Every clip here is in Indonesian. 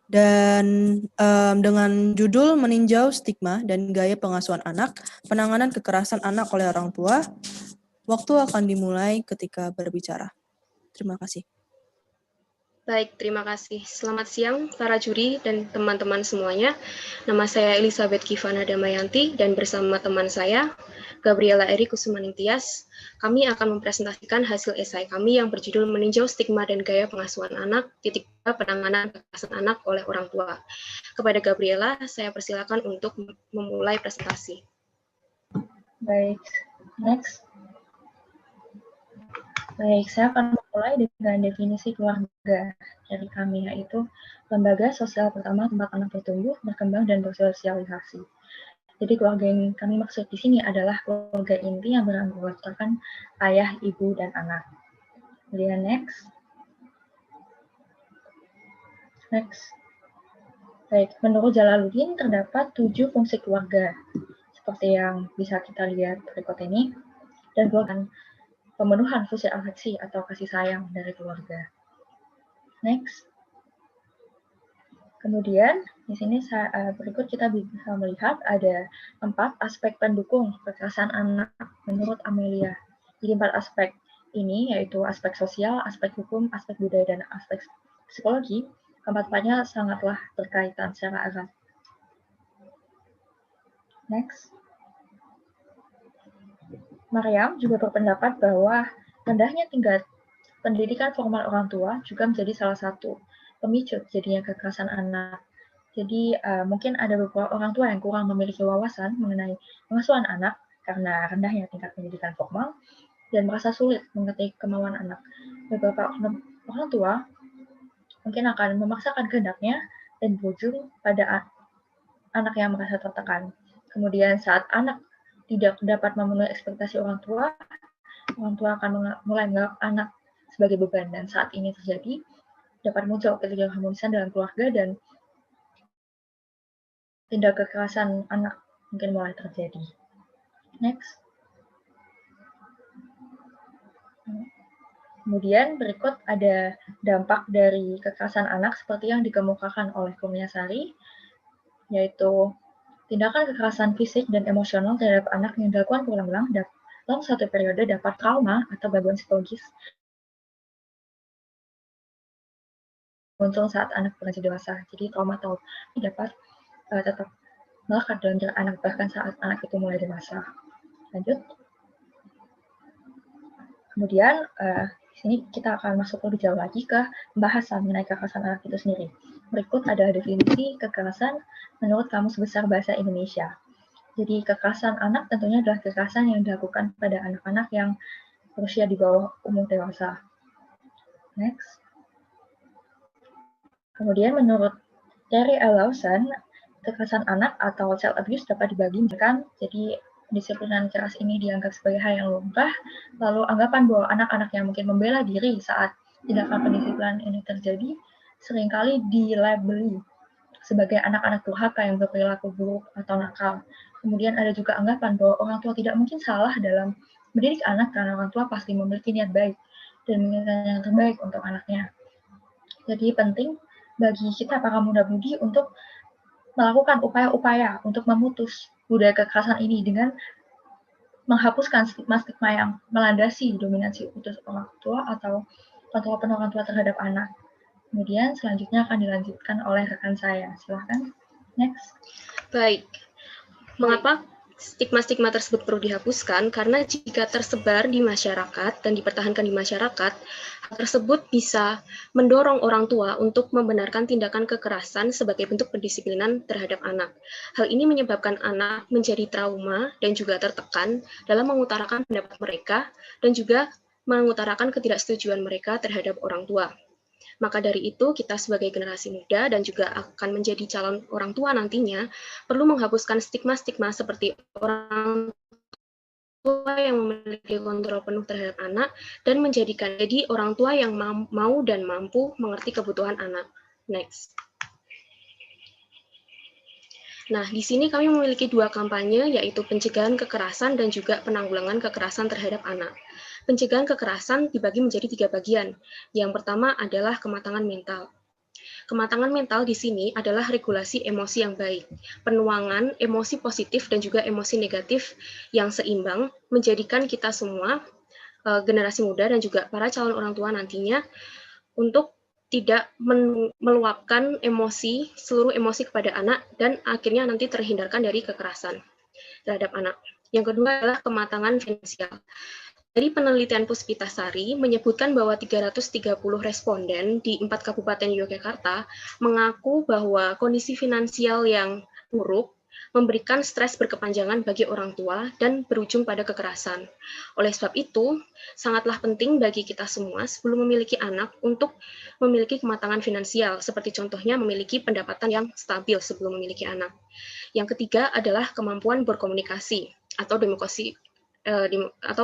Dan dengan judul Meninjau Stigma dan Gaya Pengasuhan Anak, Penanganan Kekerasan Anak oleh Orang Tua, waktu akan dimulai ketika berbicara. Terima kasih. Baik, terima kasih. Selamat siang para juri dan teman-teman semuanya. Nama saya Elizabeth Givana Damayanti dan bersama teman saya, Gabriela Eri Kusumaning Tias, kami akan mempresentasikan hasil esai kami yang berjudul Meninjau Stigma dan Gaya Pengasuhan Anak, Penanganan Kekerasan Anak oleh Orang Tua. Kepada Gabriela, saya persilakan untuk memulai presentasi. Baik, next. Baik, saya akan mulai dengan definisi keluarga dari kami, yaitu lembaga sosial pertama tempat anak bertumbuh, berkembang, dan bersosialisasi. Jadi keluarga yang kami maksud di sini adalah keluarga inti yang beranggotakan ayah, ibu, dan anak. Kemudian next. Next. Baik, menurut Jalaluddin terdapat 7 fungsi keluarga, seperti yang bisa kita lihat berikut ini, dan keluarga pemenuhan fungsi afeksi atau kasih sayang dari keluarga. Next. Kemudian, di sini berikut kita bisa melihat ada 4 aspek pendukung kekerasan anak menurut Amelia. Jadi 4 aspek ini yaitu aspek sosial, aspek hukum, aspek budaya, dan aspek psikologi. Keempat-empatnya sangatlah berkaitan secara erat. Next. Mariam juga berpendapat bahwa rendahnya tingkat pendidikan formal orang tua juga menjadi salah satu pemicu jadinya kekerasan anak. Jadi mungkin ada beberapa orang tua yang kurang memiliki wawasan mengenai pengasuhan anak karena rendahnya tingkat pendidikan formal dan merasa sulit mengerti kemauan anak. Beberapa orang tua mungkin akan memaksakan kehendaknya dan berujung pada anak yang merasa tertekan. Kemudian saat anak tidak dapat memenuhi ekspektasi orang tua akan mulai menganggap anak sebagai beban, dan saat ini terjadi dapat muncul ketidakharmonisan dalam keluarga dan tindak kekerasan anak mungkin mulai terjadi. Next. Kemudian berikut ada dampak dari kekerasan anak seperti yang dikemukakan oleh Kurniasari, yaitu tindakan kekerasan fisik dan emosional terhadap anak yang dilakukan berulang-ulang dalam satu periode dapat trauma atau gangguan psikologis muncul saat anak beranjak dewasa. Jadi trauma atau dapat tetap melekat dalam diri anak bahkan saat anak itu mulai dewasa. Lanjut. Kemudian di sini kita akan masuk lebih jauh lagi ke pembahasan mengenai kekerasan anak itu sendiri. Berikut ada definisi kekerasan menurut Kamus Besar Bahasa Indonesia. Jadi kekerasan anak tentunya adalah kekerasan yang dilakukan pada anak-anak yang berusia di bawah umur dewasa. Next. Kemudian menurut Terry L. Lawson, kekerasan anak atau child abuse dapat dibagi menjadi, jadi disiplinan keras ini dianggap sebagai hal yang lumrah, lalu anggapan bahwa anak-anak yang mungkin membela diri saat tindakan pendisiplinan ini terjadi seringkali dilabeli sebagai anak-anak durhaka yang berperilaku buruk atau nakal. Kemudian ada juga anggapan bahwa orang tua tidak mungkin salah dalam mendidik anak karena orang tua pasti memiliki niat baik dan menginginkan yang terbaik untuk anaknya. Jadi penting bagi kita para muda-mudi untuk melakukan upaya-upaya untuk memutus budaya kekerasan ini dengan menghapuskan stigma-stigma yang melandasi dominasi utus orang tua atau kontrol penuh orang tua terhadap anak. Kemudian selanjutnya akan dilanjutkan oleh rekan saya. Silahkan. Next. Baik. Mengapa stigma-stigma tersebut perlu dihapuskan? Karena jika tersebar di masyarakat dan dipertahankan di masyarakat, hal tersebut bisa mendorong orang tua untuk membenarkan tindakan kekerasan sebagai bentuk pendisiplinan terhadap anak. Hal ini menyebabkan anak menjadi trauma dan juga tertekan dalam mengutarakan pendapat mereka dan juga mengutarakan ketidaksetujuan mereka terhadap orang tua. Maka dari itu, kita sebagai generasi muda dan juga akan menjadi calon orang tua nantinya, perlu menghapuskan stigma-stigma seperti orang tua yang memiliki kontrol penuh terhadap anak, dan menjadikan jadi orang tua yang mau dan mampu mengerti kebutuhan anak. Next. Nah, di sini kami memiliki 2 kampanye, yaitu pencegahan kekerasan dan juga penanggulangan kekerasan terhadap anak. Pencegahan kekerasan dibagi menjadi 3 bagian. Yang pertama adalah kematangan mental. Kematangan mental di sini adalah regulasi emosi yang baik, penuangan emosi positif dan juga emosi negatif yang seimbang, menjadikan kita semua, generasi muda dan juga para calon orang tua nantinya, untuk tidak meluapkan emosi, seluruh emosi kepada anak, dan akhirnya nanti terhindarkan dari kekerasan terhadap anak. Yang kedua adalah kematangan finansial. Dari penelitian Puspitasari menyebutkan bahwa 330 responden di 4 kabupaten Yogyakarta mengaku bahwa kondisi finansial yang buruk memberikan stres berkepanjangan bagi orang tua dan berujung pada kekerasan. Oleh sebab itu, sangatlah penting bagi kita semua sebelum memiliki anak untuk memiliki kematangan finansial, seperti contohnya memiliki pendapatan yang stabil sebelum memiliki anak. Yang ketiga adalah kemampuan berkomunikasi atau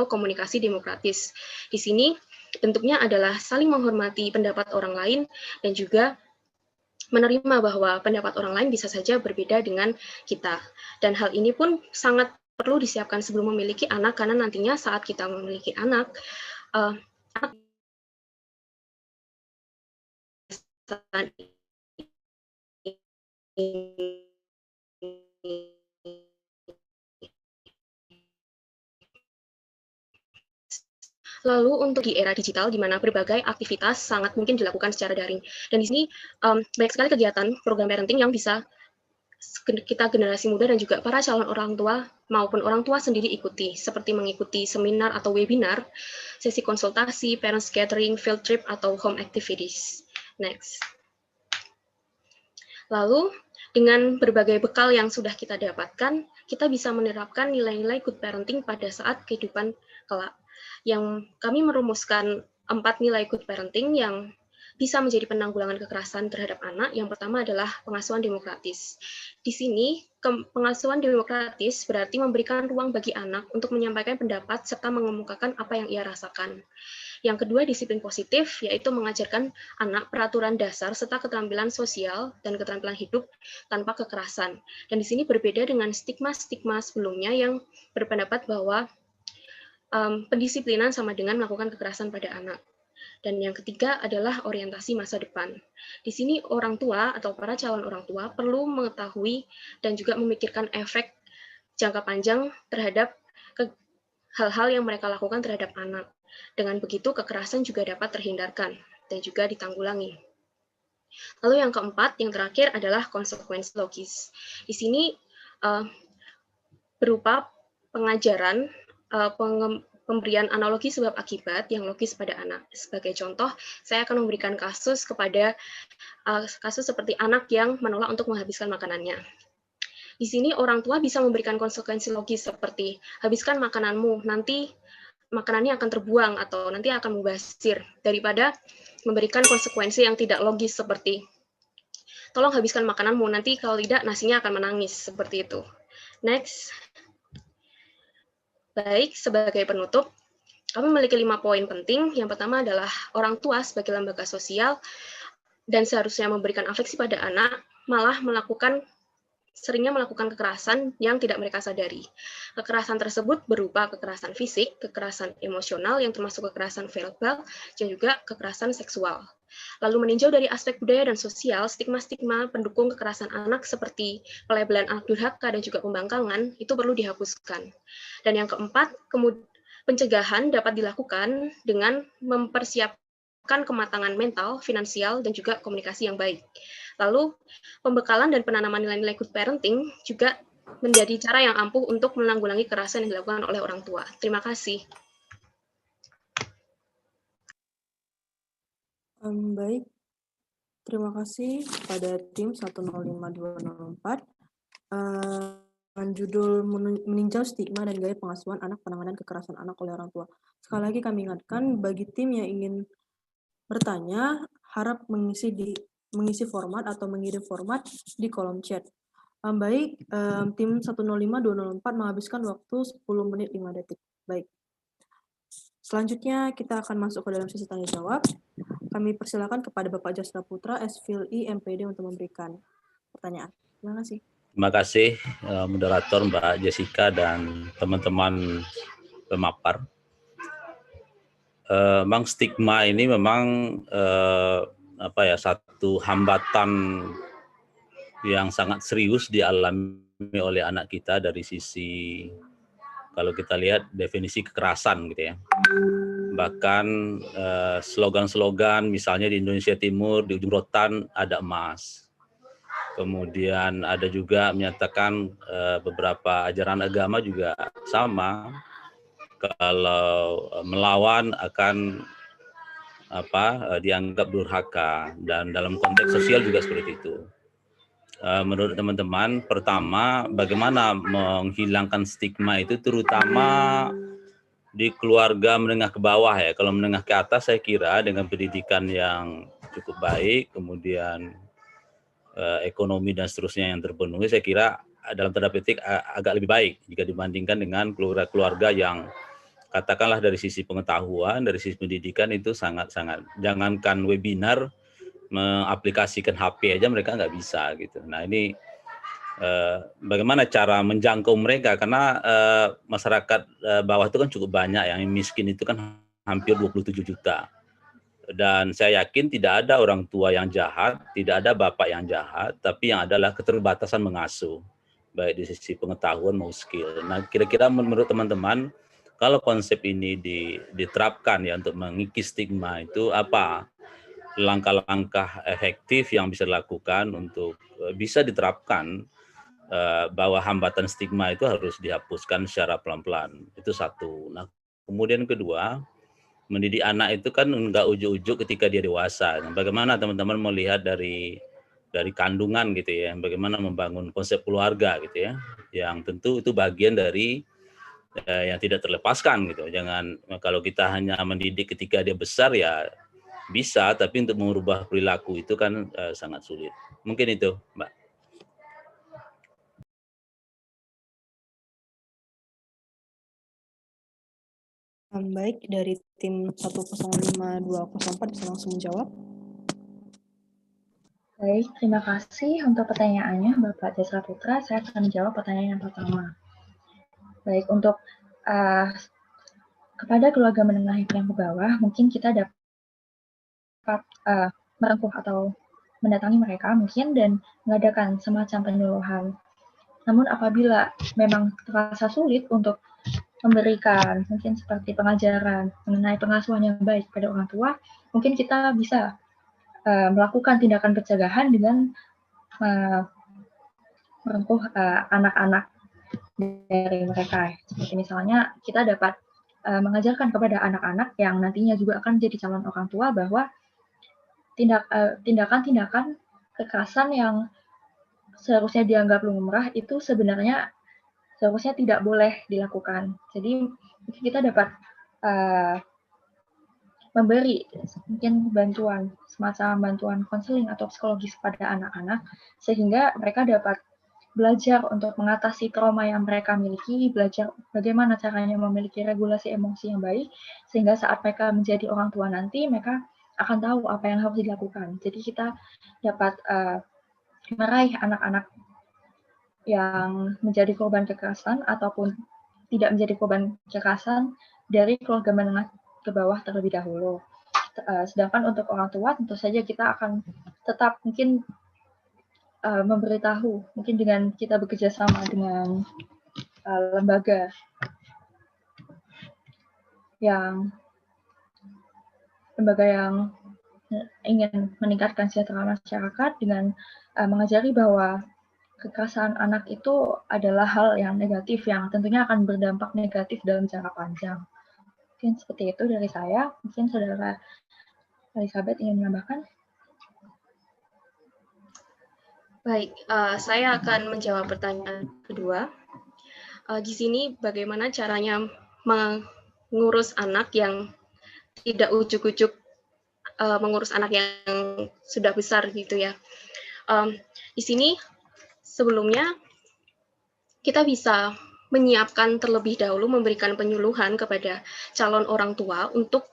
komunikasi demokratis. Di sini bentuknya adalah saling menghormati pendapat orang lain dan juga menerima bahwa pendapat orang lain bisa saja berbeda dengan kita. Dan hal ini pun sangat perlu disiapkan sebelum memiliki anak, karena nantinya saat kita memiliki anak, Lalu untuk di era digital, di mana berbagai aktivitas sangat mungkin dilakukan secara daring. Dan di sini banyak sekali kegiatan program parenting yang bisa kita generasi muda dan juga para calon orang tua maupun orang tua sendiri ikuti, seperti mengikuti seminar atau webinar, sesi konsultasi, parents gathering, field trip, atau home activities. Next. Lalu, dengan berbagai bekal yang sudah kita dapatkan, kita bisa menerapkan nilai-nilai good parenting pada saat kehidupan kelak. Yang kami merumuskan 4 nilai good parenting yang bisa menjadi penanggulangan kekerasan terhadap anak. Yang pertama adalah pengasuhan demokratis. Di sini, pengasuhan demokratis berarti memberikan ruang bagi anak untuk menyampaikan pendapat serta mengemukakan apa yang ia rasakan. Yang kedua, disiplin positif, yaitu mengajarkan anak peraturan dasar serta keterampilan sosial dan keterampilan hidup tanpa kekerasan. Dan di sini berbeda dengan stigma-stigma sebelumnya yang berpendapat bahwa pendisiplinan sama dengan melakukan kekerasan pada anak. Dan yang ketiga adalah orientasi masa depan. Di sini orang tua atau para calon orang tua perlu mengetahui dan juga memikirkan efek jangka panjang terhadap hal-hal yang mereka lakukan terhadap anak. Dengan begitu, kekerasan juga dapat terhindarkan dan juga ditanggulangi. Lalu yang keempat, yang terakhir adalah konsekuensi logis. Di sini berupa pengajaran, pemberian analogi sebab akibat yang logis pada anak. Sebagai contoh, saya akan memberikan kasus seperti anak yang menolak untuk menghabiskan makanannya. Di sini orang tua bisa memberikan konsekuensi logis seperti habiskan makananmu, nanti makanannya akan terbuang atau nanti akan mubazir, daripada memberikan konsekuensi yang tidak logis seperti tolong habiskan makananmu, nanti kalau tidak nasinya akan menangis, seperti itu. Next. Baik, sebagai penutup, kami memiliki 5 poin penting. Yang pertama adalah orang tua sebagai lembaga sosial dan seharusnya memberikan afeksi pada anak, malah seringnya melakukan kekerasan yang tidak mereka sadari. Kekerasan tersebut berupa kekerasan fisik, kekerasan emosional yang termasuk kekerasan verbal, dan juga kekerasan seksual. Lalu meninjau dari aspek budaya dan sosial, stigma-stigma pendukung kekerasan anak seperti pelabelan anak durhaka dan juga pembangkangan itu perlu dihapuskan. Dan yang keempat, pencegahan dapat dilakukan dengan mempersiapkan kematangan mental, finansial, dan juga komunikasi yang baik. Lalu, pembekalan dan penanaman nilai-nilai good parenting juga menjadi cara yang ampuh untuk menanggulangi kekerasan yang dilakukan oleh orang tua. Terima kasih. Baik, terima kasih kepada tim 105204. Dengan judul meninjau stigma dan gaya pengasuhan anak, penanganan kekerasan anak oleh orang tua. Sekali lagi kami ingatkan bagi tim yang ingin bertanya, harap mengisi format atau mengirim format di kolom chat. Baik, tim 105204 menghabiskan waktu 10 menit 5 detik. Baik. Selanjutnya kita akan masuk ke dalam sesi tanya jawab. Kami persilakan kepada Bapak Jasra Putra, SFILI MPD untuk memberikan pertanyaan. Terima kasih. Terima kasih moderator Mbak Jessica dan teman-teman pemapar. Memang stigma ini memang satu hambatan yang sangat serius dialami oleh anak kita dari sisi, kalau kita lihat definisi kekerasan gitu ya. Bahkan slogan-slogan misalnya di Indonesia Timur, di ujung rotan ada emas. Kemudian ada juga menyatakan beberapa ajaran agama juga sama, kalau melawan akan dianggap durhaka, dan dalam konteks sosial juga seperti itu. Menurut teman-teman, pertama bagaimana menghilangkan stigma itu terutama di keluarga menengah ke bawah ya. Kalau menengah ke atas saya kira dengan pendidikan yang cukup baik, kemudian ekonomi dan seterusnya yang terpenuhi, saya kira dalam tanda petik agak lebih baik jika dibandingkan dengan keluarga-keluarga yang katakanlah dari sisi pengetahuan, dari sisi pendidikan itu sangat-sangat, jangankan webinar, mengaplikasikan HP aja mereka nggak bisa gitu. Nah ini bagaimana cara menjangkau mereka, karena masyarakat bawah itu kan cukup banyak, yang miskin itu kan hampir 27 juta. Dan saya yakin tidak ada orang tua yang jahat, tidak ada bapak yang jahat, tapi yang adalah keterbatasan mengasuh, baik di sisi pengetahuan maupun skill. Nah kira-kira menurut teman-teman, kalau konsep ini diterapkan ya untuk mengikis stigma, itu apa langkah-langkah efektif yang bisa dilakukan untuk bisa diterapkan bahwa hambatan stigma itu harus dihapuskan secara pelan-pelan. Itu satu. Nah, kemudian kedua, mendidik anak itu kan enggak ujuk-ujuk ketika dia dewasa. Nah, bagaimana teman-teman melihat dari kandungan gitu ya, bagaimana membangun konsep keluarga gitu ya, yang tentu itu bagian dari yang tidak terlepaskan gitu. Jangan, kalau kita hanya mendidik ketika dia besar ya bisa, tapi untuk mengubah perilaku itu kan sangat sulit. Mungkin itu, Mbak. Baik, dari tim 105-204 bisa langsung menjawab. Baik, terima kasih untuk pertanyaannya Bapak Jasra Putra. Saya akan menjawab pertanyaan yang pertama. Baik, untuk kepada keluarga menengah yang ke bawah, mungkin kita dapat merengkuh atau mendatangi mereka mungkin dan mengadakan semacam penyuluhan. Namun apabila memang terasa sulit untuk memberikan mungkin seperti pengajaran mengenai pengasuhan yang baik pada orang tua, mungkin kita bisa melakukan tindakan pencegahan dengan merengkuh anak-anak dari mereka. Seperti misalnya kita dapat mengajarkan kepada anak-anak yang nantinya juga akan menjadi calon orang tua bahwa tindakan-tindakan kekerasan yang seharusnya dianggap lumrah itu sebenarnya seharusnya tidak boleh dilakukan. Jadi kita dapat memberi mungkin bantuan, semacam bantuan konseling atau psikologis pada anak-anak, sehingga mereka dapat belajar untuk mengatasi trauma yang mereka miliki, belajar bagaimana caranya memiliki regulasi emosi yang baik, sehingga saat mereka menjadi orang tua nanti, mereka akan tahu apa yang harus dilakukan. Jadi kita dapat meraih anak-anak yang menjadi korban kekerasan ataupun tidak menjadi korban kekerasan dari keluarga menengah ke bawah terlebih dahulu. Sedangkan untuk orang tua tentu saja kita akan tetap mungkin memberitahu, mungkin dengan kita bekerja sama dengan lembaga yang ingin meningkatkan kesejahteraan masyarakat dengan mengajari bahwa kekerasan anak itu adalah hal yang negatif yang tentunya akan berdampak negatif dalam jangka panjang. Mungkin seperti itu dari saya. Mungkin Saudara Elizabeth ingin menambahkan? Baik, saya akan menjawab pertanyaan kedua. Di sini bagaimana caranya mengurus anak yang tidak ujuk-ujuk mengurus anak yang sudah besar gitu ya. Di sini sebelumnya kita bisa menyiapkan terlebih dahulu, memberikan penyuluhan kepada calon orang tua untuk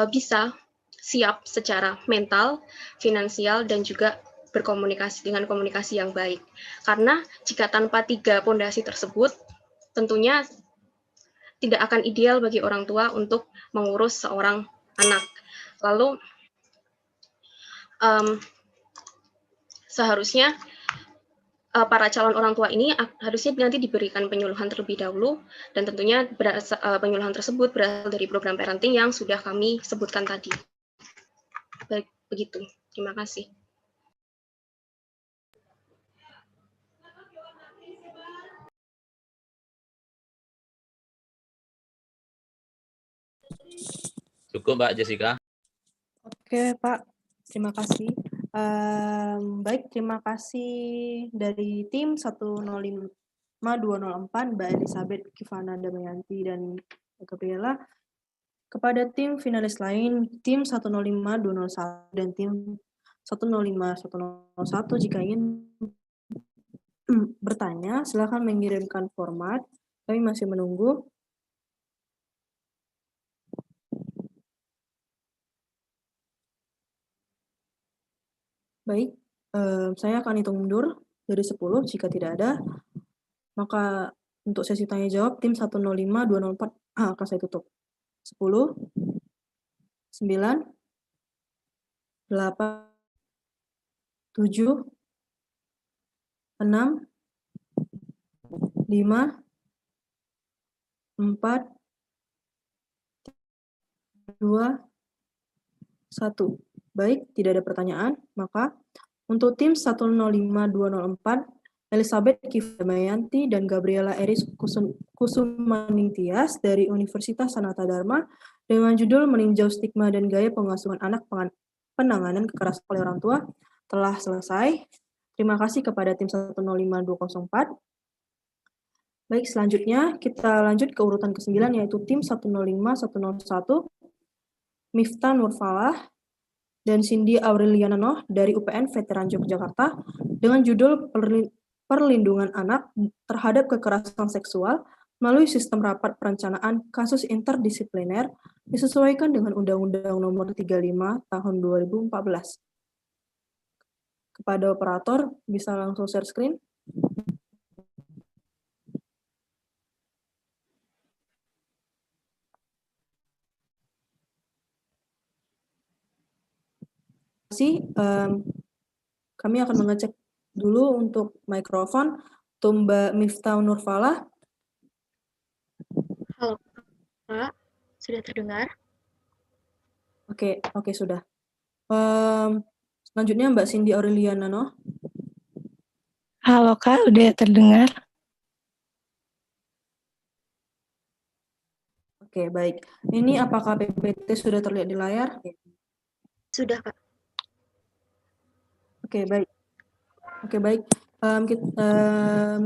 bisa siap secara mental, finansial, dan juga berkomunikasi dengan komunikasi yang baik. Karena jika tanpa 3 pondasi tersebut, tentunya tidak akan ideal bagi orang tua untuk mengurus seorang anak. Lalu seharusnya para calon orang tua ini harusnya nanti diberikan penyuluhan terlebih dahulu, dan tentunya penyuluhan tersebut berasal dari program parenting yang sudah kami sebutkan tadi. Baik, begitu. Terima kasih. Cukup, Mbak Jessica. Oke, Pak. Terima kasih. Baik, terima kasih dari tim 105-204, Mbak Elizabeth Kivana Damayanti dan Gabriela. Kepada tim finalis lain, tim 105-201 dan tim 105-101, jika ingin bertanya, silakan mengirimkan format. Kami masih menunggu. Baik, saya akan hitung mundur dari 10. Jika tidak ada, maka untuk sesi tanya jawab tim 105-204 akan saya tutup. 10, 9, 8, 7, 6, 5, 4, 2, 1. Baik, tidak ada pertanyaan, maka untuk tim 105-204, Elizabeth Kivana dan Gabriela Eris Kusumaningtyas dari Universitas Sanata Dharma dengan judul Meninjau Stigma dan Gaya Pengasuhan Anak Penanganan Kekerasan oleh Orang Tua telah selesai. Terima kasih kepada tim 105-204. Baik, selanjutnya kita lanjut ke urutan ke-9, yaitu tim 105-101, Miftah Nurfalah dan Cindy Aureliana Noh dari UPN Veteran Yogyakarta dengan judul Perlindungan Anak Terhadap Kekerasan Seksual melalui Sistem Rapat Perencanaan Kasus Interdisipliner disesuaikan dengan Undang-Undang Nomor 35 Tahun 2014. Kepada operator, bisa langsung share screen. Kami akan mengecek dulu untuk mikrofon untuk Mbak Miftah Nurfalah. Halo Pak, sudah terdengar? Oke, sudah. Selanjutnya Mbak Cindy Aureliana Noh. Halo Kak, udah terdengar? Oke, baik. Ini apakah PPT sudah terlihat di layar? Sudah Kak. Oke, baik.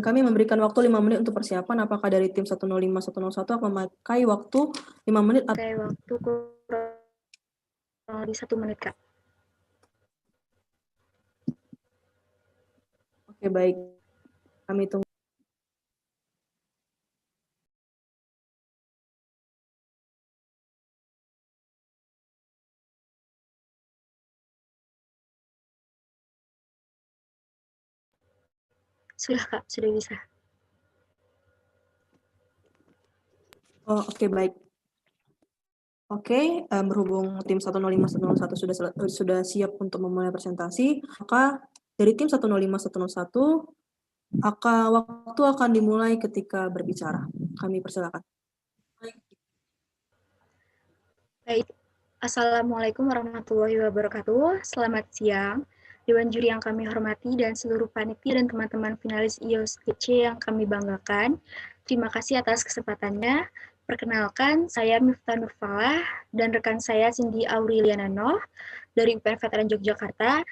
Kami memberikan waktu 5 menit untuk persiapan. Apakah dari tim 105-101 akan memakai waktu 5 menit? Pakai waktu kurang lebih 1 menit Kak. Oke, baik. Kami tunggu. Sudah Kak, sudah bisa. Oh, oke, baik. Oke, berhubung tim 105-101 sudah siap untuk memulai presentasi, maka dari tim 105-101 waktu akan dimulai ketika berbicara. Kami persilakan. Baik, Assalamualaikum warahmatullahi wabarakatuh. Selamat siang, Dewan Juri yang kami hormati dan seluruh panitia dan teman-teman finalis IOSTC yang kami banggakan. Terima kasih atas kesempatannya. Perkenalkan, saya Miftah Nurfalah dan rekan saya Cindy Aureliana Noh dari UPN Veteran Yogyakarta.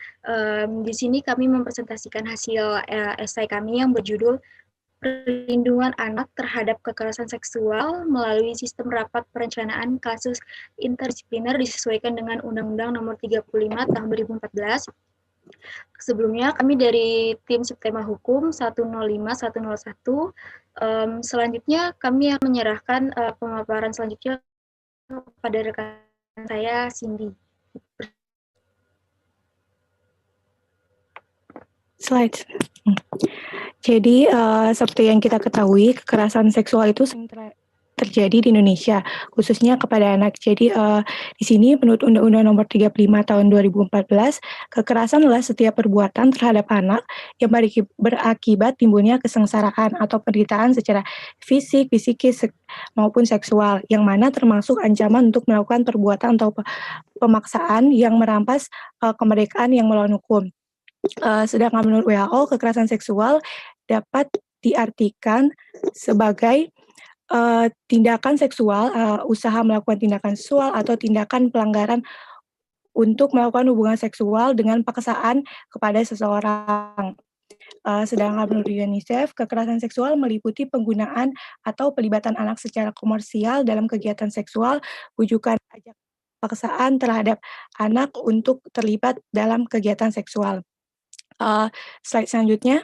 Di sini kami mempresentasikan hasil esai kami yang berjudul Perlindungan Anak Terhadap Kekerasan Seksual melalui Sistem Rapat Perencanaan Kasus Interdisipliner disesuaikan dengan Undang-Undang Nomor 35 Tahun 2014. Sebelumnya kami dari tim Subtema Hukum 105-101. Selanjutnya kami yang menyerahkan pemaparan selanjutnya kepada rekan saya Cindy. Slide. Jadi seperti yang kita ketahui, kekerasan seksual itu terjadi di Indonesia, khususnya kepada anak. Jadi di sini menurut Undang-Undang Nomor 35 Tahun 2014, kekerasan adalah setiap perbuatan terhadap anak yang berakibat timbulnya kesengsaraan atau penderitaan secara fisik, psikis maupun seksual, yang mana termasuk ancaman untuk melakukan perbuatan atau pemaksaan yang merampas kemerdekaan yang melawan hukum. Sedangkan menurut WHO, kekerasan seksual dapat diartikan sebagai tindakan seksual, usaha melakukan tindakan seksual atau tindakan pelanggaran untuk melakukan hubungan seksual dengan paksaan kepada seseorang. Sedangkan menurut UNICEF, kekerasan seksual meliputi penggunaan atau pelibatan anak secara komersial dalam kegiatan seksual, bujukan ajak paksaan terhadap anak untuk terlibat dalam kegiatan seksual. Slide selanjutnya.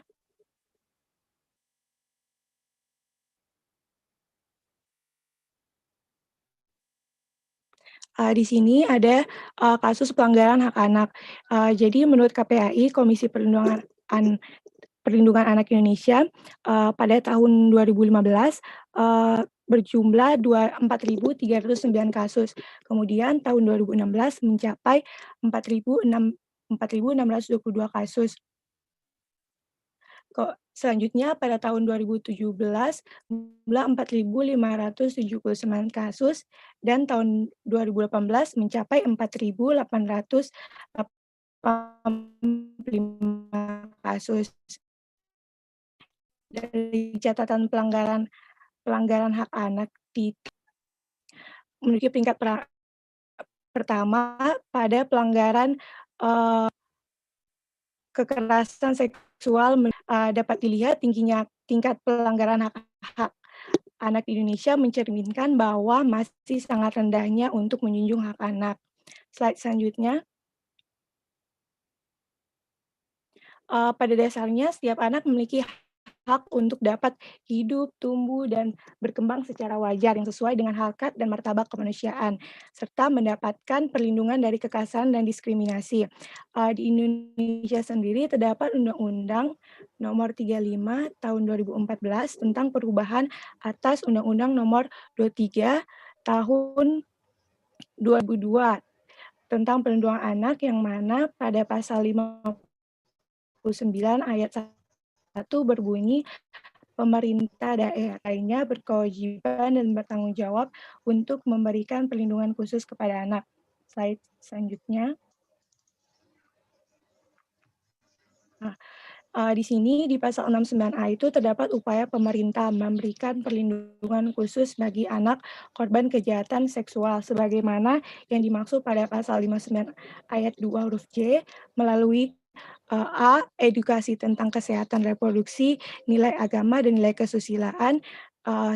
Di sini ada kasus pelanggaran hak anak. Jadi menurut KPAI, Komisi Perlindungan Anak Indonesia, pada tahun 2015 berjumlah 4.309 kasus. Kemudian tahun 2016 mencapai 4.622 kasus. Selanjutnya pada tahun 2017 jumlah 4.579 kasus dan tahun 2018 mencapai 4.885 kasus. Dari catatan pelanggaran hak anak memiliki peringkat pertama pada pelanggaran kekerasan seksual. Dapat dilihat tingginya tingkat pelanggaran hak anak di Indonesia mencerminkan bahwa masih sangat rendahnya untuk menjunjung hak anak. Slide selanjutnya. Pada dasarnya setiap anak memiliki hak untuk dapat hidup, tumbuh, dan berkembang secara wajar yang sesuai dengan harkat dan martabat kemanusiaan, serta mendapatkan perlindungan dari kekerasan dan diskriminasi. Di Indonesia sendiri terdapat Undang-Undang Nomor 35 Tahun 2014 tentang perubahan atas Undang-Undang Nomor 23 Tahun 2002 tentang perlindungan anak, yang mana pada pasal 59 ayat 1 berbunyi, pemerintah daerah lainnya berkewajiban dan bertanggung jawab untuk memberikan perlindungan khusus kepada anak. Slide selanjutnya. Di sini di pasal 69A itu terdapat upaya pemerintah memberikan perlindungan khusus bagi anak korban kejahatan seksual sebagaimana yang dimaksud pada pasal 59 ayat 2 huruf J melalui A. Edukasi tentang kesehatan reproduksi, nilai agama dan nilai kesusilaan.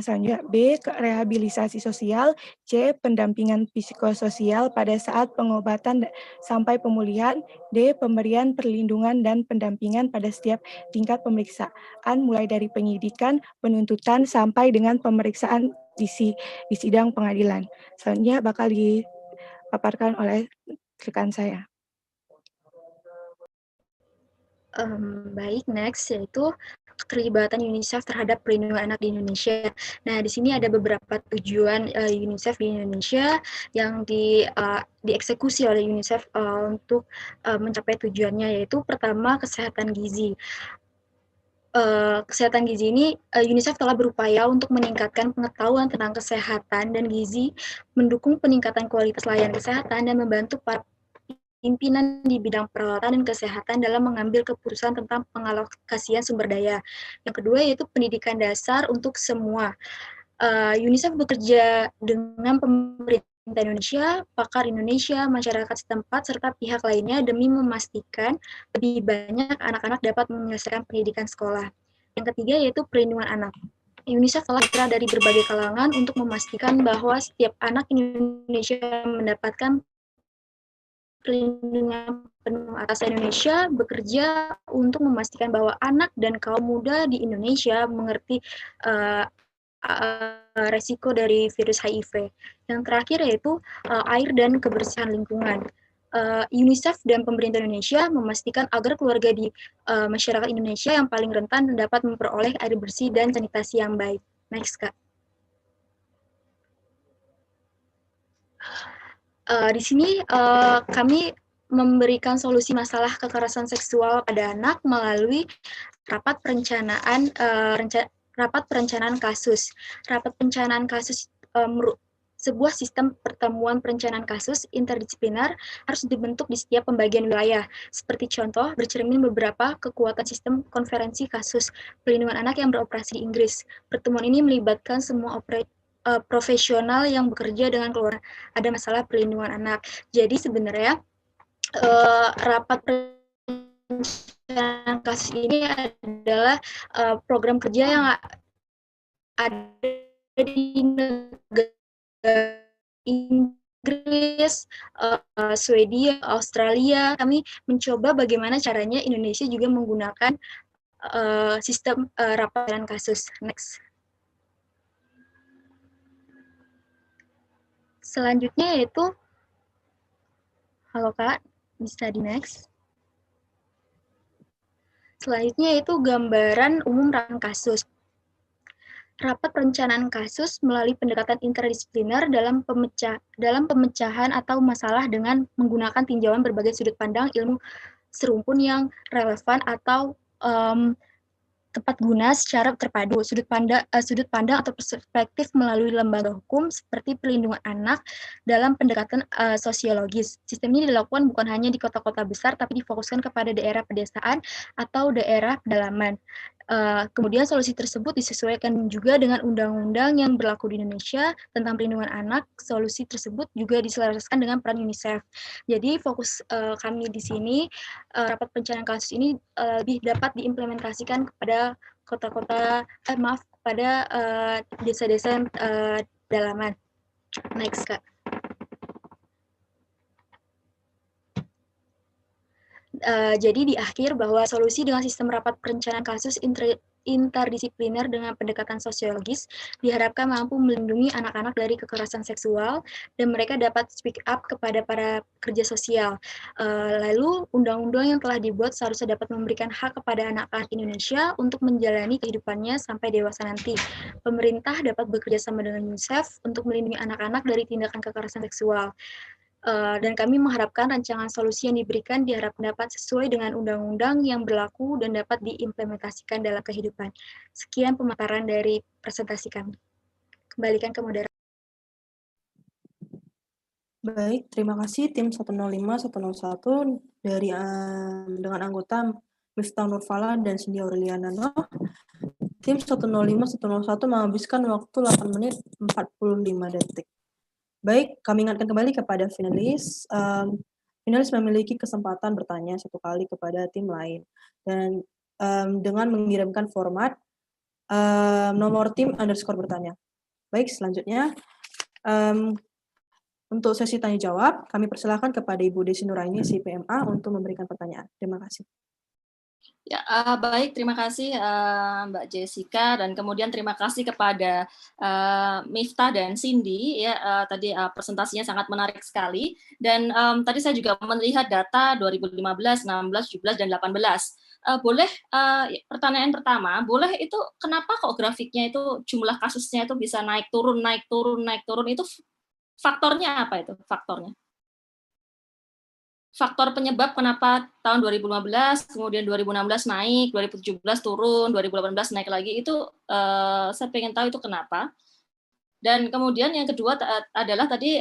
Selanjutnya B. Rehabilitasi sosial. C. Pendampingan psikososial pada saat pengobatan sampai pemulihan. D. Pemberian perlindungan dan pendampingan pada setiap tingkat pemeriksaan, mulai dari penyidikan, penuntutan, sampai dengan pemeriksaan di sidang pengadilan. Selanjutnya bakal dipaparkan oleh rekan saya. Baik, next yaitu keterlibatan UNICEF terhadap perlindungan anak di Indonesia. Nah, di sini ada beberapa tujuan UNICEF di Indonesia yang dieksekusi oleh UNICEF untuk mencapai tujuannya, yaitu pertama, kesehatan gizi. Kesehatan gizi ini UNICEF telah berupaya untuk meningkatkan pengetahuan tentang kesehatan dan gizi, mendukung peningkatan kualitas layanan kesehatan, dan membantu para pimpinan di bidang perawatan dan kesehatan dalam mengambil keputusan tentang pengalokasian sumber daya. Yang kedua yaitu pendidikan dasar untuk semua. UNICEF bekerja dengan pemerintah Indonesia, pakar Indonesia, masyarakat setempat, serta pihak lainnya demi memastikan lebih banyak anak-anak dapat menyelesaikan pendidikan sekolah. Yang ketiga yaitu perlindungan anak. UNICEF telah bergerak dari berbagai kalangan untuk memastikan bahwa setiap anak Indonesia mendapatkan perlindungan penuh. Atas Indonesia bekerja untuk memastikan bahwa anak dan kaum muda di Indonesia mengerti resiko dari virus HIV. Yang terakhir yaitu air dan kebersihan lingkungan. UNICEF dan pemerintah Indonesia memastikan agar keluarga di masyarakat Indonesia yang paling rentan dapat memperoleh air bersih dan sanitasi yang baik. Next, Kak. Di sini kami memberikan solusi masalah kekerasan seksual pada anak melalui rapat perencanaan kasus. Rapat perencanaan kasus sebuah sistem pertemuan perencanaan kasus interdisipliner harus dibentuk di setiap pembagian wilayah. Seperti contoh, bercermin beberapa kekuatan sistem konferensi kasus pelindungan anak yang beroperasi di Inggris. Pertemuan ini melibatkan semua profesional yang bekerja dengan keluarga ada masalah perlindungan anak. Jadi sebenarnya rapat perencanaan kasus ini adalah program kerja yang ada di negara Inggris, Swedia, Australia. Kami mencoba bagaimana caranya Indonesia juga menggunakan sistem rapat perencanaan kasus. Next. Selanjutnya yaitu, halo Kak, bisa di next. Selanjutnya yaitu gambaran umum rangkaian kasus. Rapat perencanaan kasus melalui pendekatan interdisipliner dalam pemecahan atau masalah dengan menggunakan tinjauan berbagai sudut pandang ilmu serumpun yang relevan atau tepat guna secara terpadu, sudut pandang atau perspektif melalui lembaga hukum seperti perlindungan anak dalam pendekatan sosiologis. Sistem ini dilakukan bukan hanya di kota-kota besar, tapi difokuskan kepada daerah pedesaan atau daerah pedalaman. Kemudian solusi tersebut disesuaikan juga dengan undang-undang yang berlaku di Indonesia tentang perlindungan anak. Solusi tersebut juga diselaraskan dengan peran UNICEF. Jadi fokus kami di sini, rapat perencanaan kasus ini lebih dapat diimplementasikan kepada kepada desa-desa dalaman. Next, Kak. Jadi di akhir bahwa solusi dengan sistem rapat perencanaan kasus interdisipliner dengan pendekatan sosiologis diharapkan mampu melindungi anak-anak dari kekerasan seksual dan mereka dapat speak up kepada para kerja sosial. Lalu undang-undang yang telah dibuat seharusnya dapat memberikan hak kepada anak-anak Indonesia untuk menjalani kehidupannya sampai dewasa nanti. Pemerintah dapat bekerja sama dengan UNICEF untuk melindungi anak-anak dari tindakan kekerasan seksual. Dan kami mengharapkan rancangan solusi yang diberikan diharapkan dapat sesuai dengan undang-undang yang berlaku dan dapat diimplementasikan dalam kehidupan. Sekian pemaparan dari presentasi kami. Kembalikan ke moderator. Baik, terima kasih tim 105, 101 dari dengan anggota Miftah Nurfala dan Cindy Aureliana. Tim 105, 101 menghabiskan waktu 8 menit 45 detik. Baik, kami ingatkan kembali kepada finalis. Finalis memiliki kesempatan bertanya satu kali kepada tim lain. Dan dengan mengirimkan format nomor tim _ bertanya. Baik, selanjutnya untuk sesi tanya jawab, kami persilakan kepada Ibu Desi Nuraini, CPMA, untuk memberikan pertanyaan. Terima kasih. Ya, baik, terima kasih Mbak Jessica, dan kemudian terima kasih kepada Miftah dan Cindy. Ya, tadi presentasinya sangat menarik sekali, dan tadi saya juga melihat data 2015, 16, 17, dan 18. Boleh pertanyaan pertama, boleh itu kenapa kok grafiknya itu jumlah kasusnya itu bisa naik turun, itu faktornya apa itu faktornya? Faktor penyebab kenapa tahun 2015, kemudian 2016 naik, 2017 turun, 2018 naik lagi, itu saya pengen tahu itu kenapa. Dan kemudian yang kedua adalah tadi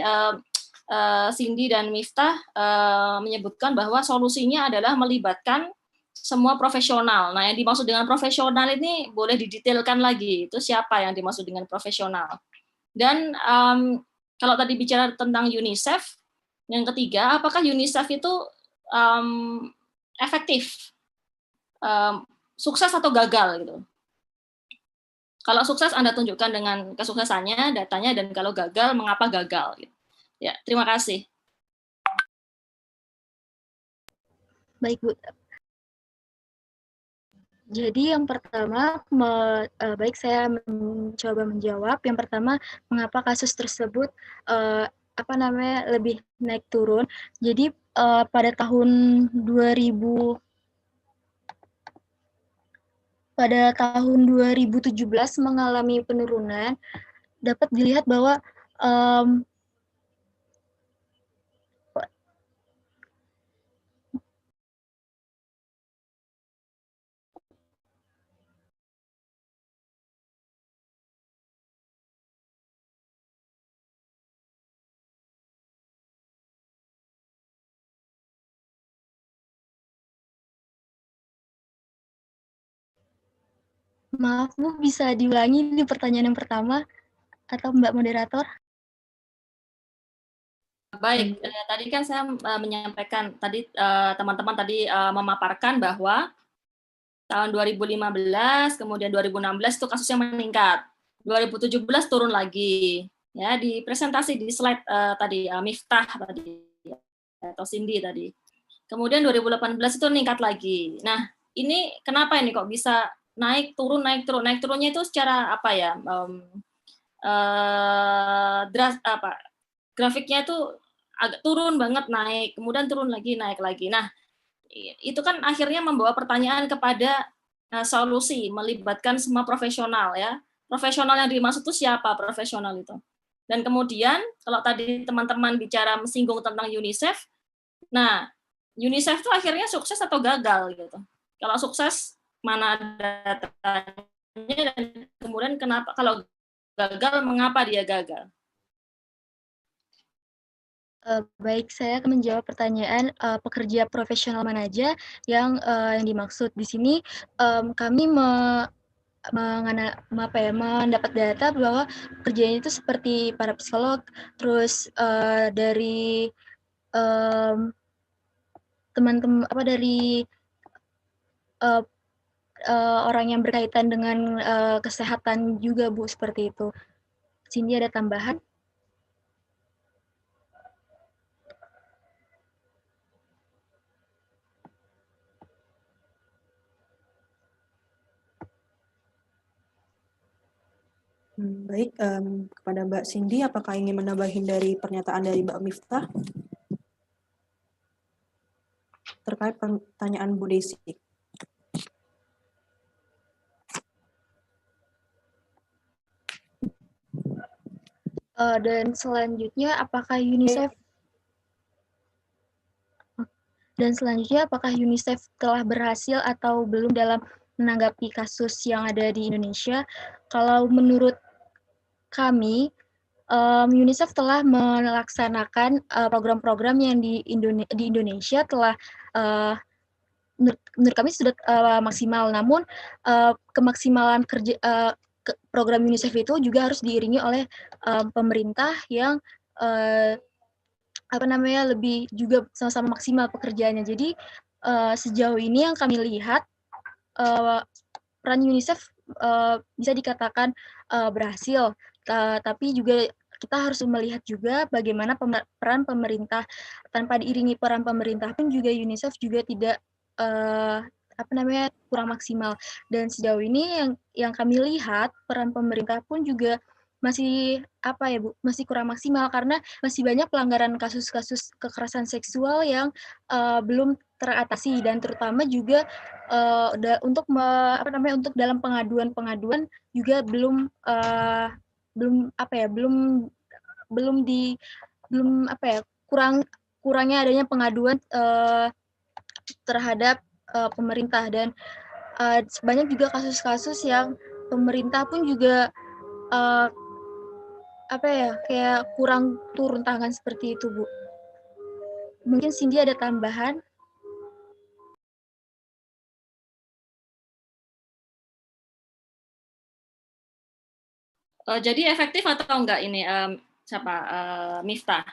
Cindy dan Miftah menyebutkan bahwa solusinya adalah melibatkan semua profesional. Nah, yang dimaksud dengan profesional ini boleh didetailkan lagi, itu siapa yang dimaksud dengan profesional. Dan kalau tadi bicara tentang UNICEF, yang ketiga, apakah UNICEF itu efektif, sukses atau gagal gitu? Kalau sukses Anda tunjukkan dengan kesuksesannya, datanya, dan kalau gagal, mengapa gagal? Gitu. Ya, terima kasih. Baik, Bu. Jadi yang pertama, baik saya mencoba menjawab. Yang pertama, mengapa kasus tersebut lebih naik turun. Jadi pada tahun 2017 mengalami penurunan. Dapat dilihat bahwa Maaf Bu, bisa diulangi di pertanyaan yang pertama atau Mbak Moderator? Baik, tadi kan saya menyampaikan tadi teman-teman tadi memaparkan bahwa tahun 2015 kemudian 2016 itu kasusnya meningkat. 2017 turun lagi. Ya, di presentasi di slide tadi Miftah tadi atau Cindy tadi. Kemudian 2018 itu meningkat lagi. Nah, ini kenapa ini kok bisa naik turun naik turun? Naik turunnya itu secara apa ya? Grafiknya itu agak turun banget naik, kemudian turun lagi naik lagi. Nah, itu kan akhirnya membawa pertanyaan kepada solusi melibatkan semua profesional ya. Profesional yang dimaksud itu siapa profesional itu? Dan kemudian kalau tadi teman-teman bicara singgung tentang UNICEF, nah UNICEF itu akhirnya sukses atau gagal gitu. Kalau sukses mana datanya dan kemudian kenapa kalau gagal mengapa dia gagal? Baik, saya akan menjawab pertanyaan pekerja profesional mana aja yang dimaksud di sini. Kami mendapat data bahwa pekerjaan itu seperti para psikolog, terus dari teman-teman dari orang yang berkaitan dengan kesehatan juga Bu, seperti itu. Cindy ada tambahan? Baik, kepada Mbak Cindy, apakah ingin menambahin dari pernyataan dari Mbak Miftah terkait pertanyaan Bu Desi? Dan selanjutnya, apakah UNICEF telah berhasil atau belum dalam menanggapi kasus yang ada di Indonesia? Kalau menurut kami, UNICEF telah melaksanakan program-program yang di Indonesia telah menurut kami sudah maksimal. Namun kemaksimalan program UNICEF itu juga harus diiringi oleh pemerintah yang lebih juga sama-sama maksimal pekerjaannya. Jadi sejauh ini yang kami lihat peran UNICEF bisa dikatakan berhasil, tapi juga kita harus melihat juga bagaimana peran pemerintah. Tanpa diiringi peran pemerintah pun juga UNICEF juga tidak kurang maksimal. Dan sejauh ini yang kami lihat peran pemerintah pun juga masih masih kurang maksimal karena masih banyak pelanggaran kasus-kasus kekerasan seksual yang belum teratasi, dan terutama juga untuk dalam pengaduan juga kurangnya adanya pengaduan terhadap pemerintah, dan banyak juga kasus-kasus yang pemerintah pun juga kayak kurang turun tangan seperti itu, Bu. Mungkin Cindy ada tambahan? Jadi efektif atau enggak ini Miftah?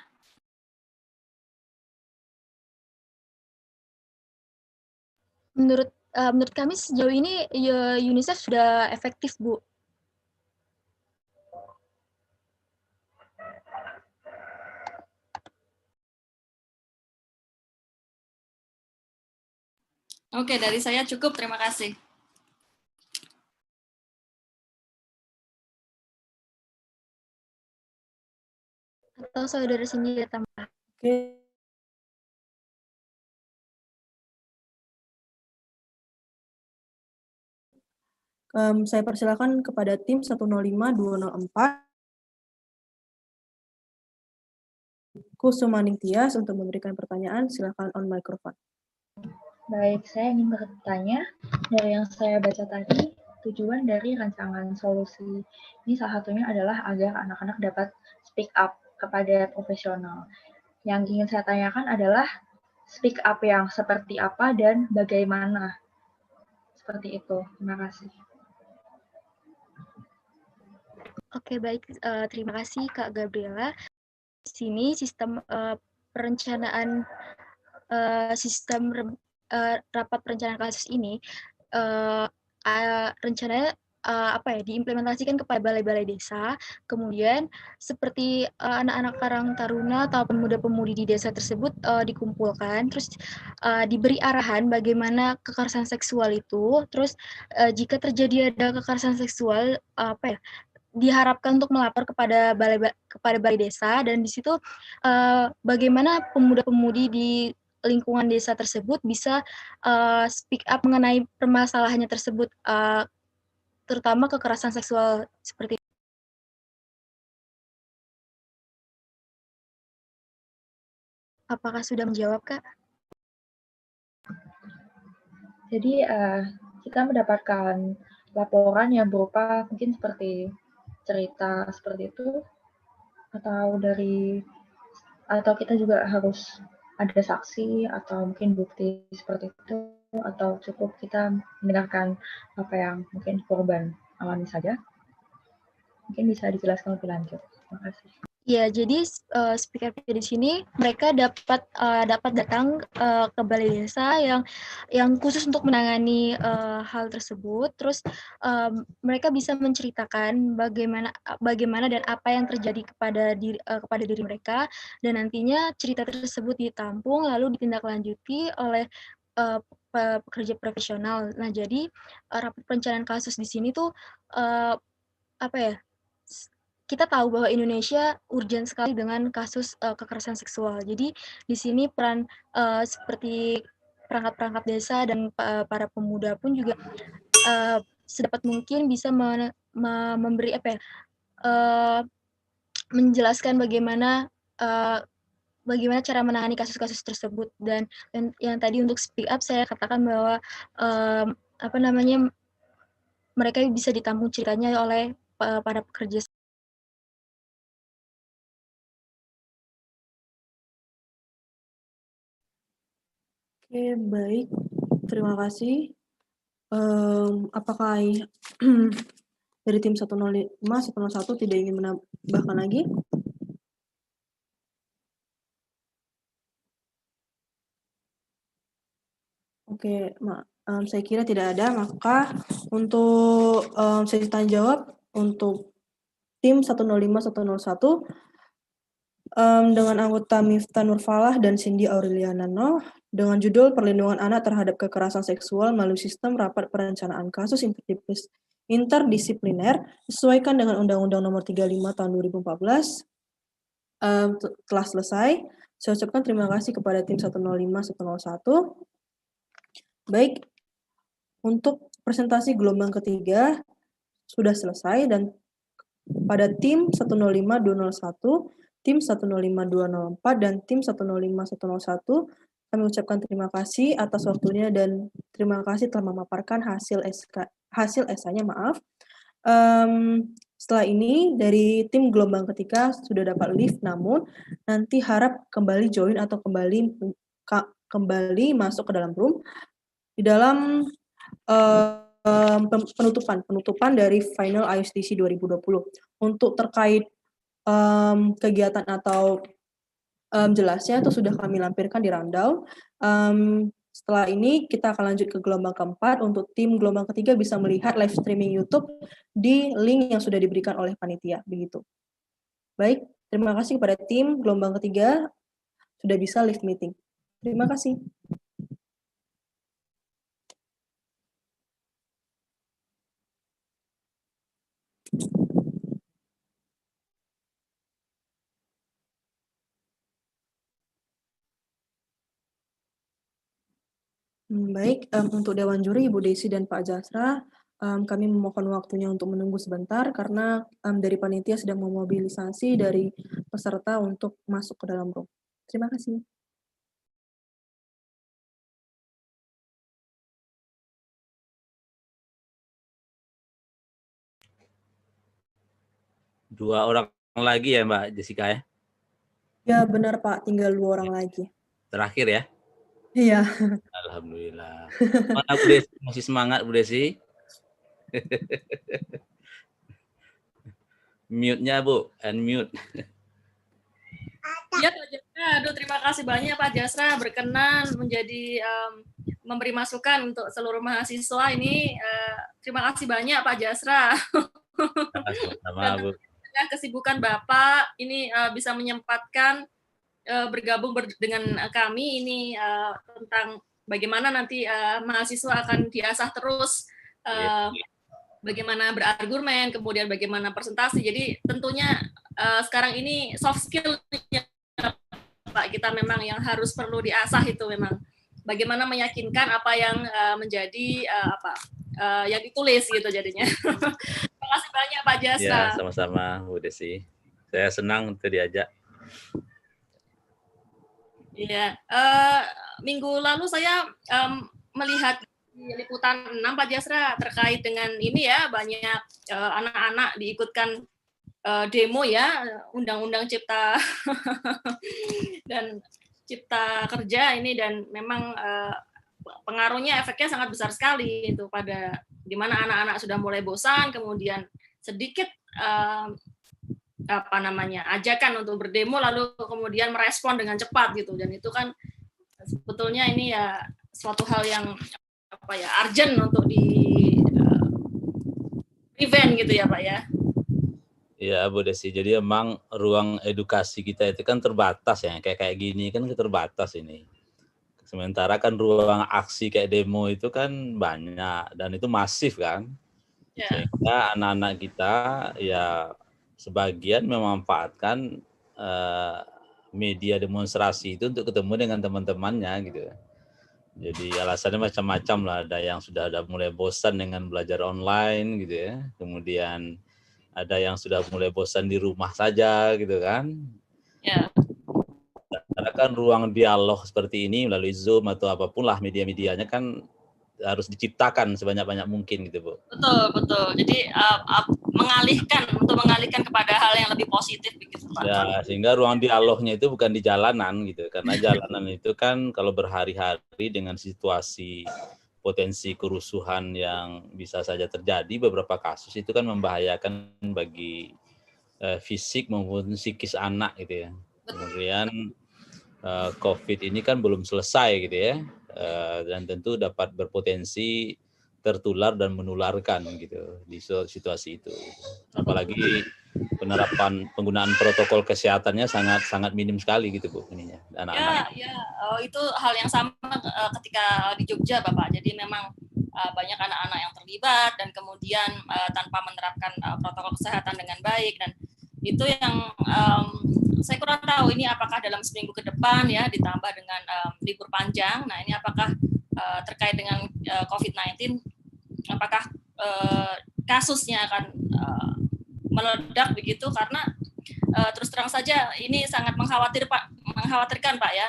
Menurut kami sejauh ini UNICEF sudah efektif, Bu. Oke, dari saya cukup. Terima kasih. Atau saudara sini ada tambahan? Oke. Saya persilakan kepada tim 105-204 Kusumaning Tias untuk memberikan pertanyaan. Silakan on microphone. Baik, saya ingin bertanya, dari yang saya baca tadi, tujuan dari rancangan solusi ini salah satunya adalah agar anak-anak dapat speak up kepada profesional. Yang ingin saya tanyakan adalah speak up yang seperti apa dan bagaimana? Seperti itu. Terima kasih. Oke, baik. Terima kasih Kak Gabriela. Di sini sistem perencanaan rapat perencanaan kasus ini rencananya diimplementasikan kepada balai-balai desa. Kemudian seperti anak-anak karang taruna atau pemuda-pemudi di desa tersebut dikumpulkan, terus diberi arahan bagaimana kekerasan seksual itu. Terus jika terjadi ada kekerasan seksual diharapkan untuk melapor kepada balai desa, dan di situ bagaimana pemuda-pemudi di lingkungan desa tersebut bisa speak up mengenai permasalahannya tersebut, terutama kekerasan seksual seperti itu. Apakah sudah menjawab, Kak? Jadi kita mendapatkan laporan yang berupa mungkin seperti cerita seperti itu, atau kita juga harus ada saksi atau mungkin bukti seperti itu, atau cukup kita mendengarkan apa yang mungkin korban alami saja? Mungkin bisa dijelaskan lebih lanjut. Terima kasih. Ya, jadi speaker di sini mereka dapat datang ke balai desa yang khusus untuk menangani hal tersebut. Terus mereka bisa menceritakan bagaimana dan apa yang terjadi kepada diri mereka, dan nantinya cerita tersebut ditampung lalu ditindaklanjuti oleh pekerja profesional. Nah, jadi rapat perencanaan kasus di sini tuh kita tahu bahwa Indonesia urgent sekali dengan kasus kekerasan seksual. Jadi di sini peran seperti perangkat-perangkat desa dan para pemuda pun juga sedapat mungkin bisa memberi menjelaskan bagaimana cara menangani kasus-kasus tersebut. Dan yang tadi untuk speak up saya katakan bahwa mereka bisa ditampung ceritanya oleh para pekerja. Oke, baik. Terima kasih. Apakah dari tim 105, 101 tidak ingin menambahkan lagi? Oke, saya kira tidak ada. Maka untuk sesi tanya jawab untuk tim 105, 101 dengan anggota Miftah Nurfalah dan Cindy Aureliana Noh dengan judul Perlindungan Anak Terhadap Kekerasan Seksual melalui Sistem Rapat Perencanaan Kasus Interdisipliner disesuaikan dengan Undang-Undang Nomor 35 Tahun 2014 telah selesai. Saya ucapkan terima kasih kepada tim 105, 101. Baik, untuk presentasi gelombang ketiga sudah selesai, dan pada tim 105, 201, tim 105, 204, dan tim 105, 101, kami ucapkan terima kasih atas waktunya dan terima kasih telah memaparkan hasil esainya, maaf. Setelah ini dari tim gelombang ketiga sudah dapat lift, namun nanti harap kembali join atau kembali masuk ke dalam room di dalam penutupan dari final ISDC 2020. Untuk terkait kegiatan atau jelasnya itu sudah kami lampirkan di rundown. Setelah ini kita akan lanjut ke gelombang keempat. Untuk tim gelombang ketiga bisa melihat live streaming YouTube di link yang sudah diberikan oleh panitia. Begitu. Baik, terima kasih kepada tim gelombang ketiga sudah bisa live meeting. Terima kasih. Baik, untuk Dewan Juri, Ibu Desi dan Pak Jasra, kami memohon waktunya untuk menunggu sebentar karena dari panitia sedang memobilisasi dari peserta untuk masuk ke dalam room. Terima kasih. Dua orang lagi ya Mbak Jessica ya? Ya benar Pak, tinggal 2 orang lagi. Terakhir ya? Iya. Alhamdulillah. Mana Bu Desi? Masih semangat Bu Desi? Mute-nya Bu, unmute. Ya Pak Jasra, aduh terima kasih banyak Pak Jasra berkenan menjadi memberi masukan untuk seluruh mahasiswa ini. Terima kasih banyak Pak Jasra. Sama Bu. Dan kesibukan Bapak ini bisa menyempatkan bergabung dengan kami ini tentang bagaimana nanti mahasiswa akan diasah terus bagaimana berargumen, kemudian bagaimana presentasi. Jadi tentunya sekarang ini soft skill Pak, kita memang yang harus perlu diasah itu memang bagaimana meyakinkan apa yang menjadi yang ditulis gitu jadinya. Terima kasih banyak Pak Jasra. Ya, sama-sama Bu Desi. Saya senang untuk diajak. Iya, minggu lalu saya melihat di liputan 6 Pak Jasra terkait dengan ini ya, banyak anak-anak diikutkan demo ya, undang-undang cipta dan cipta kerja ini, dan memang pengaruhnya efeknya sangat besar sekali itu pada di mana anak-anak sudah mulai bosan, kemudian sedikit ajakan untuk berdemo lalu kemudian merespon dengan cepat gitu, dan itu kan sebetulnya ini ya suatu hal yang urgent untuk di prevent gitu ya Pak ya. Ya Bu Desi, jadi emang ruang edukasi kita itu kan terbatas ya, kayak gini kan terbatas ini. Sementara kan ruang aksi kayak demo itu kan banyak dan itu masif kan. Ya. Sehingga anak-anak kita ya sebagian memanfaatkan media demonstrasi itu untuk ketemu dengan teman-temannya gitu. Jadi alasannya macam-macam lah, ada yang sudah mulai bosan dengan belajar online gitu ya. Kemudian ada yang sudah mulai bosan di rumah saja gitu kan. Ya. Karena kan ruang dialog seperti ini melalui Zoom atau apapun lah media-medianya kan harus diciptakan sebanyak-banyak mungkin gitu Bu. Betul. Jadi mengalihkan kepada hal yang lebih positif begitu Pak. Ya, sehingga ruang dialognya itu bukan di jalanan gitu. Karena jalanan itu kan kalau berhari-hari dengan situasi potensi kerusuhan yang bisa saja terjadi, beberapa kasus itu kan membahayakan bagi fisik maupun psikis anak gitu ya. Kemudian COVID ini kan belum selesai gitu ya, dan tentu dapat berpotensi tertular dan menularkan gitu di situasi itu. Apalagi penggunaan protokol kesehatannya sangat minim sekali gitu Bu ininya anak-anak. Ya, itu hal yang sama ketika di Jogja Bapak. Jadi memang banyak anak-anak yang terlibat dan kemudian tanpa menerapkan protokol kesehatan dengan baik, dan itu yang saya kurang tahu ini apakah dalam seminggu ke depan ya ditambah dengan libur panjang. Nah, ini apakah terkait dengan COVID-19, apakah kasusnya akan meledak begitu, karena terus terang saja ini sangat mengkhawatirkan Pak ya,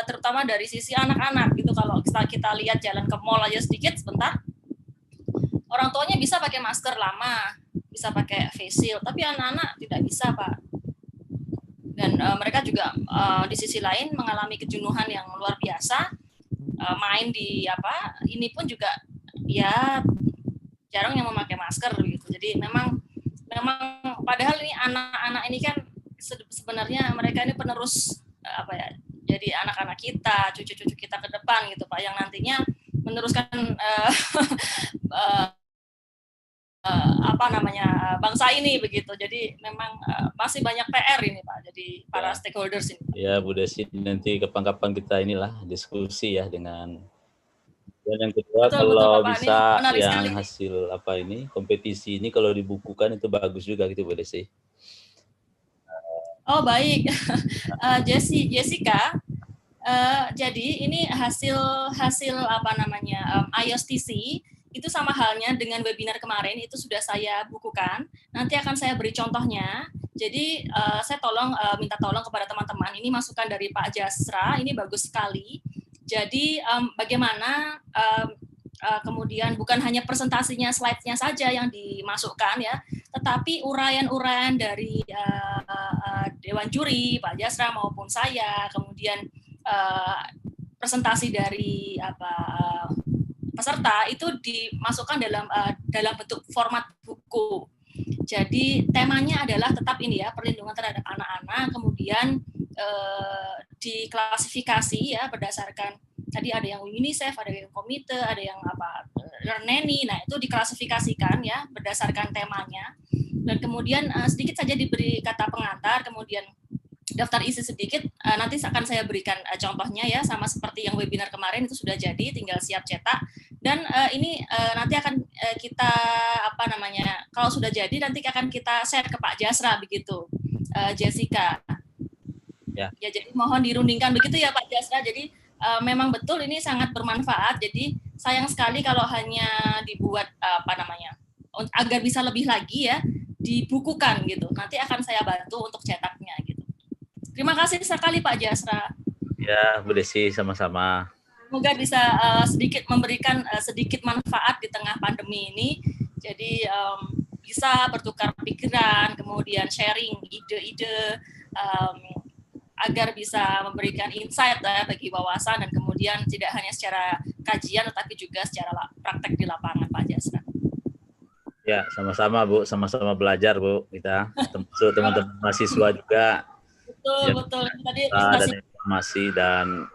terutama dari sisi anak-anak gitu. Kalau kita lihat jalan ke mall aja sedikit sebentar, orang tuanya bisa pakai masker lama, bisa pakai face shield, tapi anak-anak tidak bisa Pak. Dan mereka juga di sisi lain mengalami kejenuhan yang luar biasa, main di ini pun juga ya jarang yang memakai masker gitu. Jadi memang padahal ini anak-anak ini kan sebenarnya mereka ini penerus jadi anak-anak kita, cucu-cucu kita ke depan gitu Pak, yang nantinya meneruskan bangsa ini begitu. Jadi memang masih banyak PR ini Pak, jadi para stakeholders ini. Ya Bu Desi, nanti kapan-kapan kita diskusi ya dengan. Dan yang kedua, kalau Bapak, bisa yang sekali. Hasil kompetisi ini kalau dibukukan itu bagus juga gitu Bu Desi. Oh baik, Jessica. Jadi ini hasil IOSTC itu sama halnya dengan webinar kemarin, itu sudah saya bukukan. Nanti akan saya beri contohnya. Jadi saya minta tolong kepada teman-teman, ini masukan dari Pak Jasra, ini bagus sekali. Jadi bagaimana kemudian bukan hanya presentasinya, slide-nya saja yang dimasukkan ya, tetapi uraian-uraian dari Dewan Juri, Pak Jasra maupun saya, kemudian presentasi dari peserta itu dimasukkan dalam bentuk format buku. Jadi temanya adalah tetap ini ya, perlindungan terhadap anak-anak, kemudian diklasifikasi ya berdasarkan tadi ada yang UNICEF, ada yang komite, ada yang apa Learneni. Nah, itu diklasifikasikan ya berdasarkan temanya. Dan kemudian sedikit saja diberi kata pengantar, kemudian daftar isi sedikit, nanti akan saya berikan contohnya ya, sama seperti yang webinar kemarin itu sudah jadi, tinggal siap cetak. Dan ini nanti akan kita kalau sudah jadi nanti akan kita share ke Pak Jasra begitu, Jessica. Ya, jadi mohon dirundingkan begitu ya Pak Jasra. Jadi memang betul ini sangat bermanfaat. Jadi sayang sekali kalau hanya dibuat agar bisa lebih lagi ya dibukukan gitu. Nanti akan saya bantu untuk cetaknya gitu. Terima kasih sekali Pak Jasra. Ya, Bu Desi, sama-sama. Semoga bisa sedikit memberikan sedikit manfaat di tengah pandemi ini. Jadi bisa bertukar pikiran, kemudian sharing ide-ide agar bisa memberikan insight bagi wawasan dan kemudian tidak hanya secara kajian tetapi juga secara praktek di lapangan Pak Jasra. Ya, sama-sama Bu, sama-sama belajar Bu kita, termasuk teman-teman mahasiswa juga. Betul, ya, betul. Tadi dan informasi dan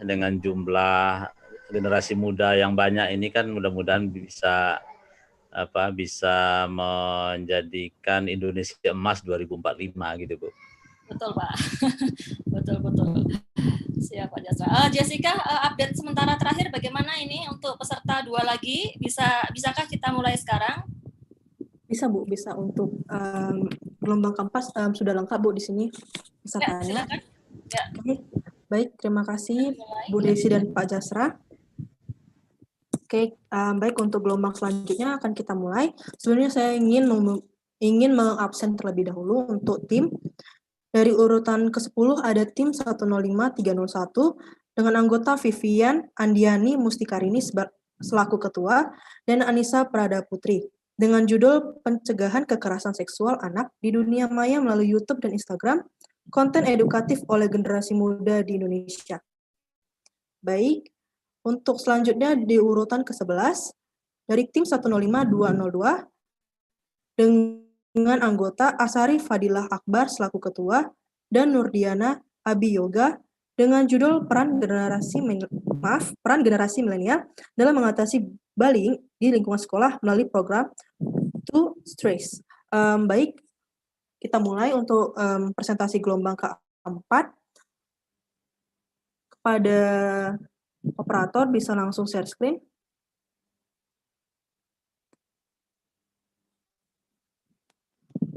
dengan jumlah generasi muda yang banyak ini kan mudah-mudahan bisa menjadikan Indonesia emas 2045 gitu Bu. Betul Pak, betul. Siap Pak Jasra. Jessica, update sementara terakhir bagaimana ini untuk peserta 2 lagi? Bisakah kita mulai sekarang? Bisa Bu, bisa untuk gelombang keempat sudah lengkap Bu di sini pesertanya. Ya, silakan. Ya. Oke, baik, terima kasih Bu Desi dan Pak Jasra. Oke, baik, untuk gelombang selanjutnya akan kita mulai. Sebenarnya saya ingin mengabsen terlebih dahulu untuk tim. Dari urutan ke-10 ada tim 105301 dengan anggota Vivian Andiani Mustikarini selaku ketua dan Anissa Prada Putri dengan judul Pencegahan Kekerasan Seksual Anak di Dunia Maya melalui YouTube dan Instagram, konten edukatif oleh generasi muda di Indonesia. Baik, untuk selanjutnya di urutan ke-11 dari tim 105202 dengan anggota Asari Fadilah Akbar selaku ketua dan Nurdiana Abiyoga dengan judul peran generasi milenial dalam mengatasi bullying di lingkungan sekolah melalui program To Stress. Baik, kita mulai untuk presentasi gelombang keempat. Kepada operator bisa langsung share screen.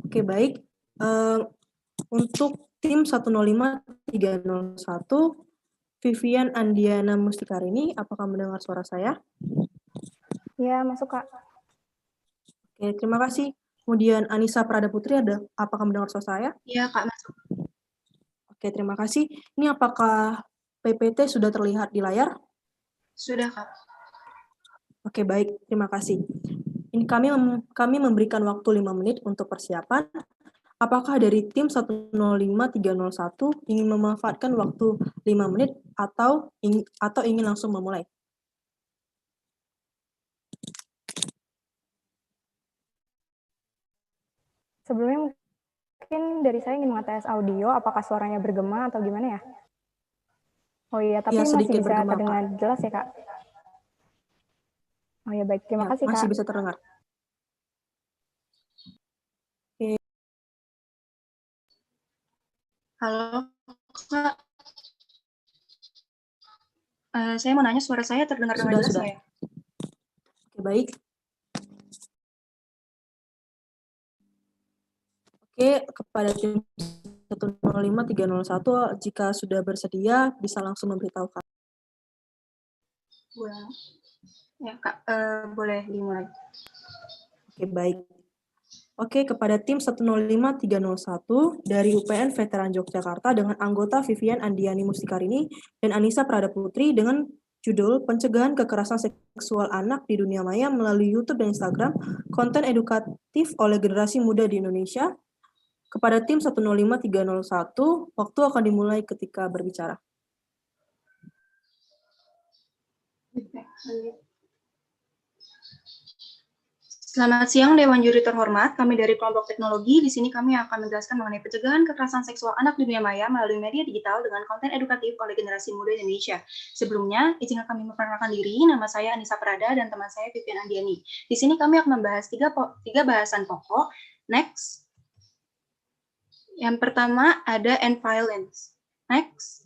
Oke, baik. Untuk tim 105301, Vivian Andiana Mustikarini, apakah mendengar suara saya? Ya, masuk Kak. Oke, terima kasih. Kemudian Anissa Prada Putri, apakah mendengar suara saya? Iya Kak, masuk. Oke, terima kasih. Ini apakah PPT sudah terlihat di layar? Sudah Kak. Oke, baik. Terima kasih. Ini kami memberikan waktu 5 menit untuk persiapan. Apakah dari tim 105301 ingin memanfaatkan waktu 5 menit atau ingin langsung memulai? Sebelumnya mungkin dari saya ingin mengetes audio, apakah suaranya bergema atau gimana ya? Oh iya, tapi ya, masih bisa bergema, terdengar Pak. jelas ya Kak? Oh ya, baik. Terima kasih Kak. Masih bisa terdengar. Oke. Halo Kak. Saya mau nanya, suara saya terdengar dengan jelas ya? Oke, baik. Oke, kepada tim 105301, jika sudah bersedia, bisa langsung memberitahukan. Ya, Kak, boleh dimulai. Oke, baik. Oke, kepada tim 105301 dari UPN Veteran Yogyakarta dengan anggota Vivian Andiani Mustikarini dan Anissa Prada Putri dengan judul Pencegahan Kekerasan Seksual Anak di Dunia Maya melalui YouTube dan Instagram, konten edukatif oleh generasi muda di Indonesia. Kepada tim 105301, waktu akan dimulai ketika berbicara. Selamat siang Dewan Juri terhormat, kami dari kelompok teknologi. Di sini kami akan menjelaskan mengenai pencegahan kekerasan seksual anak di dunia maya melalui media digital dengan konten edukatif oleh generasi muda Indonesia. Sebelumnya, izinkan kami memperkenalkan diri, nama saya Anissa Prada dan teman saya Vivian Andiani. Di sini kami akan membahas tiga bahasan pokok. Next. Yang pertama ada End Violence. Next.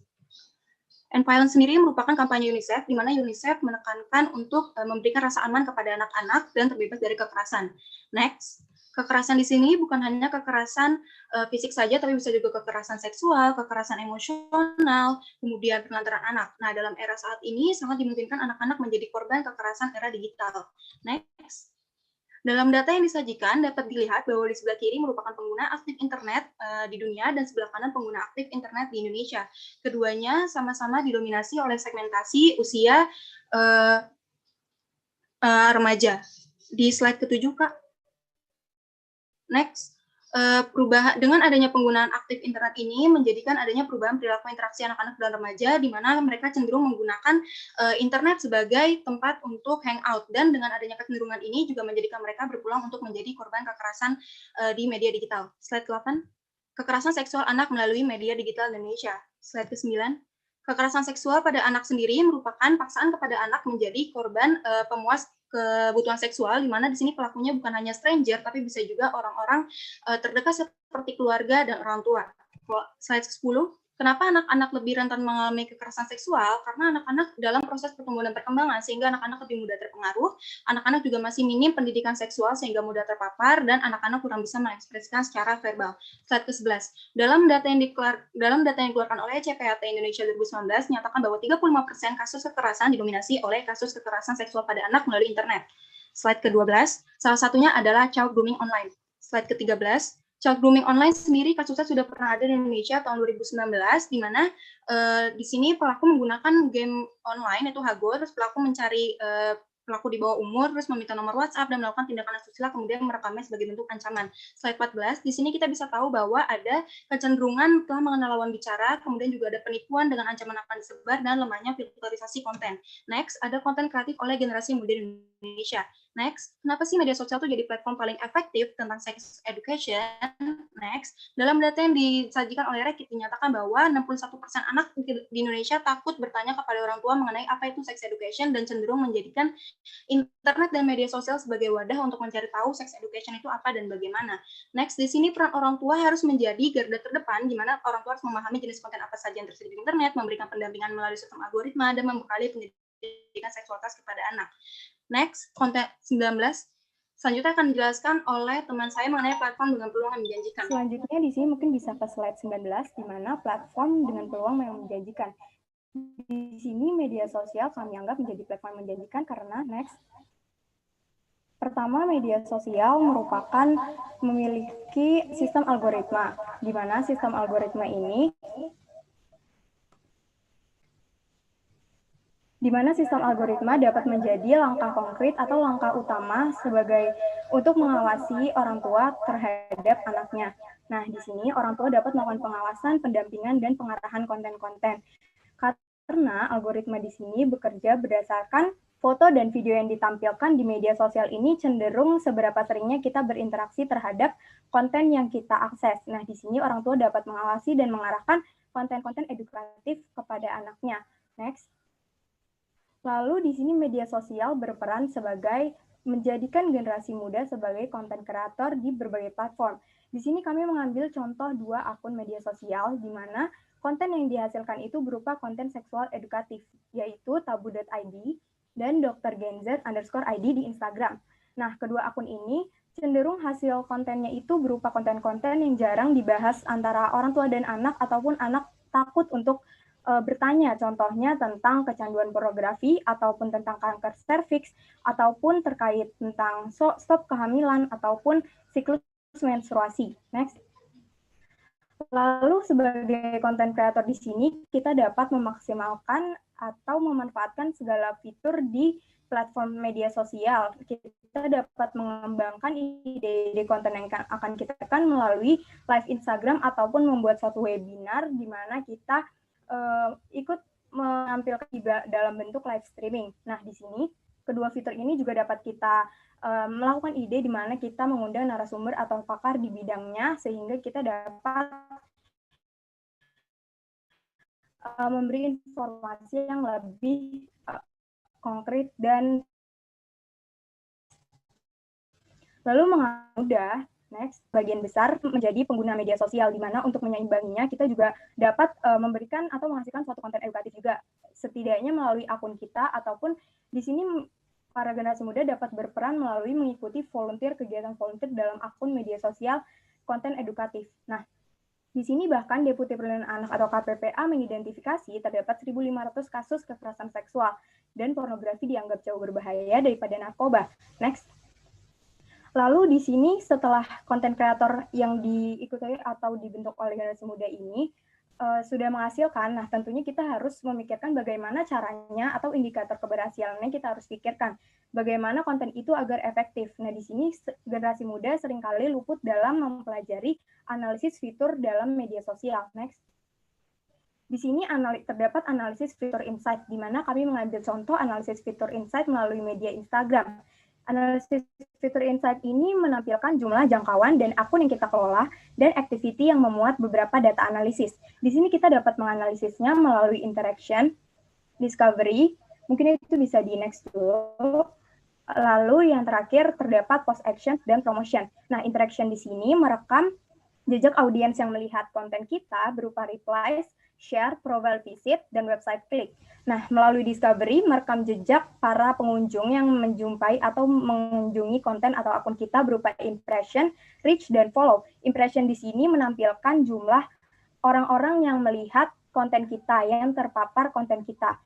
End Violence sendiri merupakan kampanye UNICEF, di mana UNICEF menekankan untuk memberikan rasa aman kepada anak-anak dan terbebas dari kekerasan. Next, kekerasan di sini bukan hanya kekerasan fisik saja, tapi bisa juga kekerasan seksual, kekerasan emosional, kemudian penelantaran anak. Nah, dalam era saat ini sangat dimungkinkan anak-anak menjadi korban kekerasan era digital. Next. Dalam data yang disajikan, dapat dilihat bahwa di sebelah kiri merupakan pengguna aktif internet di dunia dan sebelah kanan pengguna aktif internet di Indonesia. Keduanya sama-sama didominasi oleh segmentasi usia remaja. Di slide ke-7, Kak. Next. Dengan adanya penggunaan aktif internet ini menjadikan adanya perubahan perilaku interaksi anak-anak dan remaja, di mana mereka cenderung menggunakan internet sebagai tempat untuk hangout, dan dengan adanya kecenderungan ini juga menjadikan mereka berpeluang untuk menjadi korban kekerasan di media digital. Slide ke-8, kekerasan seksual anak melalui media digital Indonesia. Slide ke-9, kekerasan seksual pada anak sendiri merupakan paksaan kepada anak menjadi korban pemuas kebutuhan seksual, di mana di sini pelakunya bukan hanya stranger, tapi bisa juga orang-orang terdekat seperti keluarga dan orang tua. Slide 10, kenapa anak-anak lebih rentan mengalami kekerasan seksual? Karena anak-anak dalam proses pertumbuhan dan perkembangan, sehingga anak-anak lebih mudah terpengaruh, anak-anak juga masih minim pendidikan seksual sehingga mudah terpapar, dan anak-anak kurang bisa mengekspresikan secara verbal. Slide ke-11, dalam data yang dikeluarkan oleh CPHT Indonesia 2019, menyatakan bahwa 35% kasus kekerasan didominasi oleh kasus kekerasan seksual pada anak melalui internet. Slide ke-12, salah satunya adalah child grooming online. Slide ke-13, child grooming online sendiri kasusnya sudah pernah ada di Indonesia tahun 2019, di mana di sini pelaku menggunakan game online, yaitu Hago, terus pelaku mencari pelaku di bawah umur, terus meminta nomor WhatsApp dan melakukan tindakan asusila, kemudian merekamnya sebagai bentuk ancaman. Slide 14, di sini kita bisa tahu bahwa ada kecenderungan telah mengenal lawan bicara, kemudian juga ada penipuan dengan ancaman akan disebar, dan lemahnya filterisasi konten. Next, ada konten kreatif oleh generasi muda di Indonesia. Next, kenapa sih media sosial itu jadi platform paling efektif tentang sex education? Next, dalam data yang disajikan oleh Rekit dinyatakan bahwa 61% anak di Indonesia takut bertanya kepada orang tua mengenai apa itu sex education dan cenderung menjadikan internet dan media sosial sebagai wadah untuk mencari tahu sex education itu apa dan bagaimana. Next, di sini peran orang tua harus menjadi garda terdepan, di mana orang tua harus memahami jenis konten apa saja yang tersedia di internet, memberikan pendampingan melalui sistem algoritma, dan membekali pendidikan seksualitas kepada anak. Next, konten 19. Selanjutnya akan dijelaskan oleh teman saya mengenai platform dengan peluang yang menjanjikan. Selanjutnya di sini mungkin bisa ke slide 19, di mana platform dengan peluang yang menjanjikan. Di sini media sosial kami anggap menjadi platform menjanjikan karena next. Pertama, media sosial merupakan memiliki sistem algoritma, di mana sistem algoritma ini dapat menjadi langkah konkret atau langkah utama untuk mengawasi orang tua terhadap anaknya. Nah, di sini orang tua dapat melakukan pengawasan, pendampingan, dan pengarahan konten-konten. Karena algoritma di sini bekerja berdasarkan foto dan video yang ditampilkan di media sosial ini cenderung seberapa seringnya kita berinteraksi terhadap konten yang kita akses. Nah, di sini orang tua dapat mengawasi dan mengarahkan konten-konten edukatif kepada anaknya. Next. Lalu di sini media sosial berperan sebagai menjadikan generasi muda sebagai konten kreator di berbagai platform. Di sini kami mengambil contoh 2 akun media sosial di mana konten yang dihasilkan itu berupa konten seksual edukatif, yaitu tabu.id dan drgenz_id di Instagram. Nah, kedua akun ini cenderung hasil kontennya itu berupa konten-konten yang jarang dibahas antara orang tua dan anak, ataupun anak takut untuk bertanya, contohnya tentang kecanduan pornografi, ataupun tentang kanker serviks, ataupun terkait tentang stop kehamilan, ataupun siklus menstruasi. Next. Lalu sebagai konten kreator di sini, kita dapat memaksimalkan atau memanfaatkan segala fitur di platform media sosial. Kita dapat mengembangkan ide-ide konten yang akan kita tekan melalui live Instagram, ataupun membuat suatu webinar di mana kita ikut menampilkan juga dalam bentuk live streaming. Nah, di sini kedua fitur ini juga dapat kita melakukan ide di mana kita mengundang narasumber atau pakar di bidangnya sehingga kita dapat memberi informasi yang lebih konkret dan lalu mudah. Next, bagian besar menjadi pengguna media sosial, di mana untuk menyeimbanginya kita juga dapat memberikan atau menghasilkan suatu konten edukatif juga, setidaknya melalui akun kita, ataupun di sini para generasi muda dapat berperan melalui mengikuti kegiatan volunteer dalam akun media sosial konten edukatif. Nah, di sini bahkan Deputi Perlindungan Anak atau KPPA mengidentifikasi terdapat 1.500 kasus kekerasan seksual dan pornografi dianggap jauh berbahaya daripada narkoba. Next. Lalu di sini setelah konten kreator yang diikuti atau dibentuk oleh generasi muda ini sudah menghasilkan, nah tentunya kita harus memikirkan bagaimana caranya atau indikator keberhasilannya kita harus pikirkan. Bagaimana konten itu agar efektif. Nah di sini generasi muda seringkali luput dalam mempelajari analisis fitur dalam media sosial. Next. Di sini terdapat analisis fitur insight, di mana kami mengambil contoh analisis fitur insight melalui media Instagram. Analisis fitur insight ini menampilkan jumlah jangkauan dan akun yang kita kelola dan activity yang memuat beberapa data analisis. Di sini kita dapat menganalisisnya melalui interaction, discovery, mungkin itu bisa di next dulu. Lalu yang terakhir terdapat post action dan promotion. Nah, interaction di sini merekam jejak audiens yang melihat konten kita berupa replies, share, profile visit, dan website klik. Nah, melalui discovery, merekam jejak para pengunjung yang menjumpai atau mengunjungi konten atau akun kita berupa impression, reach, dan follow. Impression di sini menampilkan jumlah orang-orang yang melihat konten kita, yang terpapar konten kita.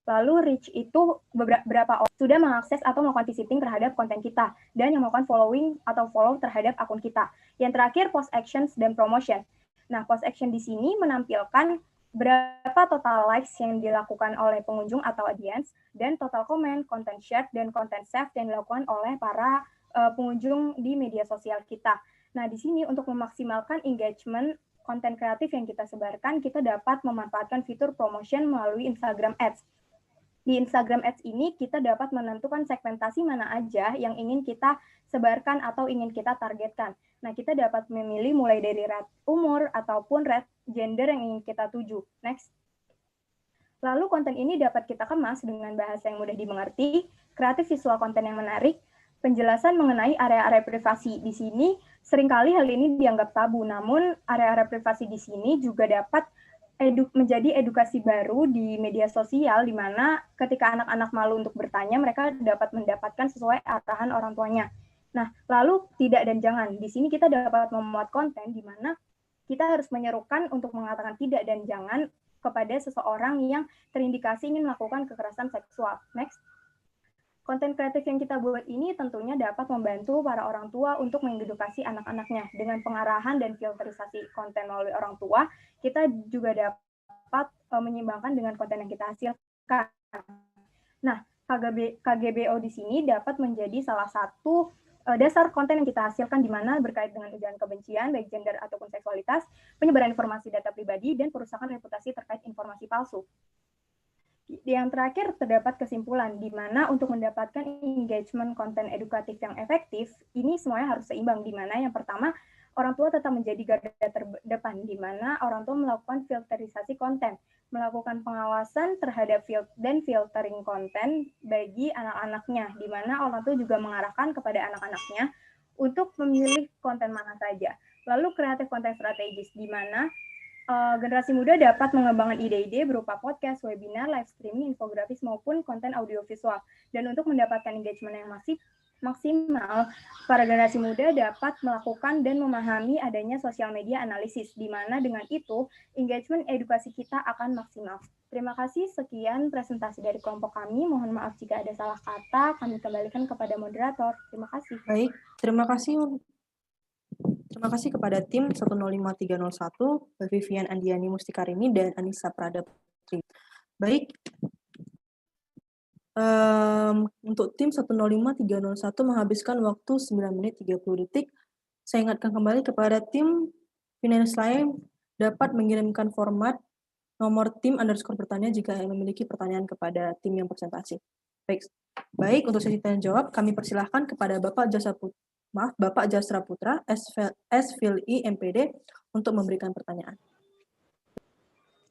Lalu reach itu berapa orang sudah mengakses atau melakukan visiting terhadap konten kita, dan yang melakukan following atau follow terhadap akun kita. Yang terakhir, post actions dan promotion. Nah, post action di sini menampilkan berapa total likes yang dilakukan oleh pengunjung atau audiens, dan total komen, content share, dan content save yang dilakukan oleh para pengunjung di media sosial kita. Nah, di sini untuk memaksimalkan engagement konten kreatif yang kita sebarkan, kita dapat memanfaatkan fitur promotion melalui Instagram Ads. Di Instagram Ads ini kita dapat menentukan segmentasi mana aja yang ingin kita sebarkan atau ingin kita targetkan. Nah, kita dapat memilih mulai dari rate umur ataupun rate gender yang ingin kita tuju. Next. Lalu konten ini dapat kita kemas dengan bahasa yang mudah dimengerti, kreatif visual konten yang menarik, penjelasan mengenai area-area privasi. Di sini seringkali hal ini dianggap tabu, namun area-area privasi di sini juga dapat menjadi edukasi baru di media sosial, di mana ketika anak-anak malu untuk bertanya, mereka dapat mendapatkan sesuai arahan orang tuanya. Nah, lalu tidak dan jangan. Di sini kita dapat memuat konten di mana kita harus menyerukan untuk mengatakan tidak dan jangan kepada seseorang yang terindikasi ingin melakukan kekerasan seksual. Next. Konten kreatif yang kita buat ini tentunya dapat membantu para orang tua untuk mengedukasi anak-anaknya. Dengan pengarahan dan filterisasi konten melalui orang tua, kita juga dapat menyeimbangkan dengan konten yang kita hasilkan. Nah, KGBO di sini dapat menjadi salah satu dasar konten yang kita hasilkan, di mana berkait dengan ujaran kebencian, baik gender ataupun seksualitas, penyebaran informasi data pribadi, dan perusakan reputasi terkait informasi palsu. Yang terakhir terdapat kesimpulan, di mana untuk mendapatkan engagement konten edukatif yang efektif, ini semuanya harus seimbang, di mana yang pertama, orang tua tetap menjadi garda terdepan, di mana orang tua melakukan filterisasi konten, melakukan pengawasan terhadap dan filtering konten bagi anak-anaknya, di mana orang tua juga mengarahkan kepada anak-anaknya untuk memilih konten mana saja. Lalu kreatif konten strategis, di mana generasi muda dapat mengembangkan ide-ide berupa podcast, webinar, live streaming, infografis, maupun konten audiovisual. Dan untuk mendapatkan engagement yang maksimal, para generasi muda dapat melakukan dan memahami adanya sosial media analisis, di mana dengan itu engagement edukasi kita akan maksimal. Terima kasih, sekian presentasi dari kelompok kami. Mohon maaf jika ada salah kata, kami kembalikan kepada moderator. Terima kasih. Baik, terima kasih. Terima kasih kepada tim 105301, Vivian Andiani Mustikarini, dan Anissa Pradaputri. Baik, untuk tim 105301 menghabiskan waktu 9 menit 30 detik. Saya ingatkan kembali kepada tim finalis lain dapat mengirimkan format nomor tim _ pertanyaan jika memiliki pertanyaan kepada tim yang presentasi. Baik, untuk sesi tanya jawab kami persilahkan kepada Bapak Jasra Putra, SFILI MPD untuk memberikan pertanyaan.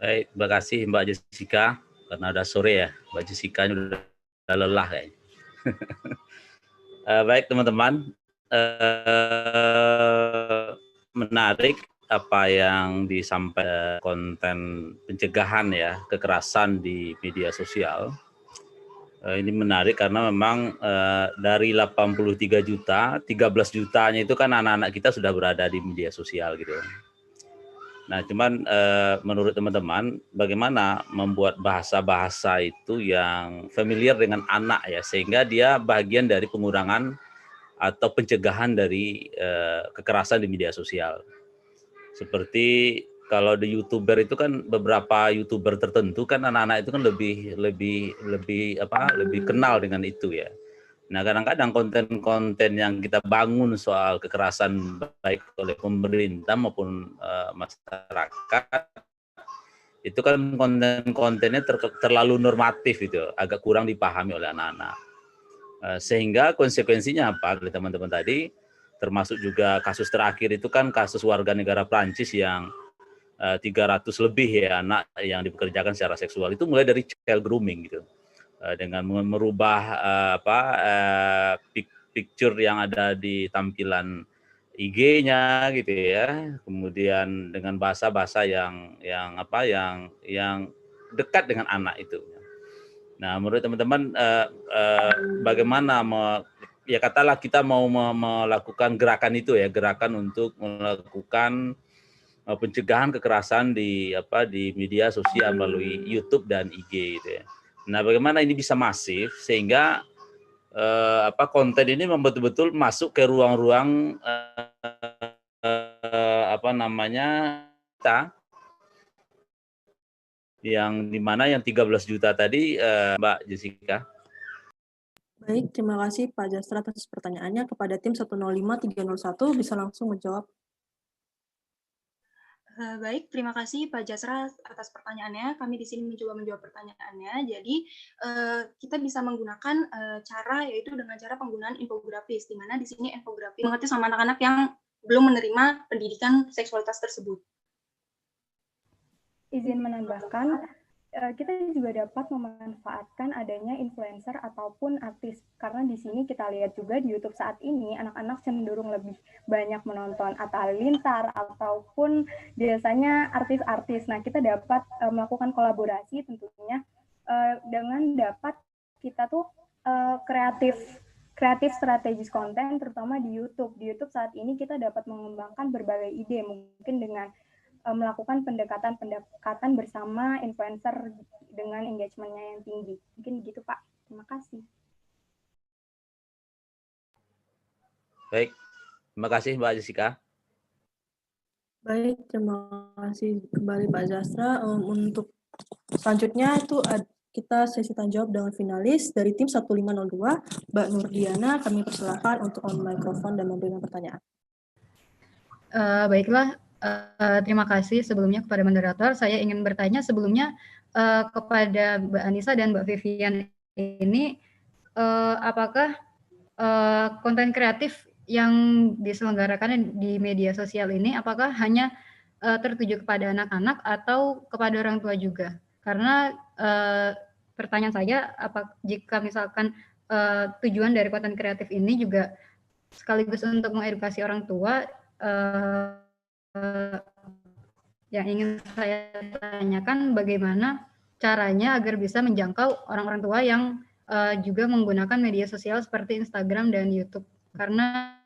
Baik, terima kasih Mbak Jessica, karena udah sore ya, Mbak Jessica udah lelah kayaknya. Baik teman-teman, menarik apa yang disampaikan konten pencegahan ya kekerasan di media sosial. Ini menarik karena memang dari 83 juta, 13 jutanya itu kan anak-anak kita sudah berada di media sosial gitu. Nah, cuman menurut teman-teman, bagaimana membuat bahasa-bahasa itu yang familiar dengan anak ya, sehingga dia bagian dari pengurangan atau pencegahan dari kekerasan di media sosial. Seperti kalau di YouTuber itu kan beberapa YouTuber tertentu kan anak-anak itu kan lebih kenal dengan itu ya. Nah, kadang-kadang konten-konten yang kita bangun soal kekerasan baik oleh pemerintah maupun masyarakat itu kan konten-kontennya terlalu normatif gitu, agak kurang dipahami oleh anak-anak. Sehingga konsekuensinya apa dari teman-teman tadi, termasuk juga kasus terakhir itu kan kasus warga negara Prancis yang 300 lebih ya anak yang dipekerjakan secara seksual, itu mulai dari child grooming gitu, dengan merubah picture yang ada di tampilan IG-nya gitu ya, kemudian dengan bahasa-bahasa yang dekat dengan anak itu. Nah, menurut teman-teman bagaimana ya katalah kita mau melakukan gerakan itu ya, gerakan untuk melakukan pencegahan kekerasan di media sosial melalui YouTube dan IG gitu ya. Nah, bagaimana ini bisa masif sehingga konten ini betul-betul masuk ke ruang-ruang kita yang dimana yang 13 juta tadi, Mbak Jessica. Baik, terima kasih Pak Jasra atas pertanyaannya. Kepada tim 105-301 bisa langsung menjawab. Baik, terima kasih Pak Jasra atas pertanyaannya. Kami di sini mencoba menjawab pertanyaannya. Jadi kita bisa menggunakan cara yaitu dengan cara penggunaan infografis, di mana di sini infografis mengerti sama anak-anak yang belum menerima pendidikan seksualitas tersebut. Izin menambahkan, kita juga dapat memanfaatkan adanya influencer ataupun artis, karena di sini kita lihat juga di YouTube saat ini anak-anak cenderung lebih banyak menonton Atta Halilintar ataupun biasanya artis-artis. Nah, kita dapat melakukan kolaborasi tentunya dengan dapat kita tuh kreatif strategis konten, terutama di YouTube. Di YouTube saat ini kita dapat mengembangkan berbagai ide, mungkin dengan melakukan pendekatan bersama influencer dengan engagement-nya yang tinggi. Mungkin begitu, Pak. Terima kasih. Baik, terima kasih Mbak Jessica. Baik, terima kasih kembali Pak Jasra. Untuk selanjutnya itu kita sesi tanya jawab dengan finalis dari tim 1502, Mbak Nurdiana. Kami persilakan untuk on mikrofon dan memberikan pertanyaan. Baiklah. Terima kasih sebelumnya kepada moderator. Saya ingin bertanya sebelumnya kepada Mbak Anissa dan Mbak Vivian ini, apakah konten kreatif yang diselenggarakan di media sosial ini apakah hanya tertuju kepada anak-anak atau kepada orang tua juga? Karena pertanyaan saya, jika misalkan tujuan dari konten kreatif ini juga sekaligus untuk mengedukasi orang tua, yang ingin saya tanyakan bagaimana caranya agar bisa menjangkau orang-orang tua yang juga menggunakan media sosial seperti Instagram dan YouTube, karena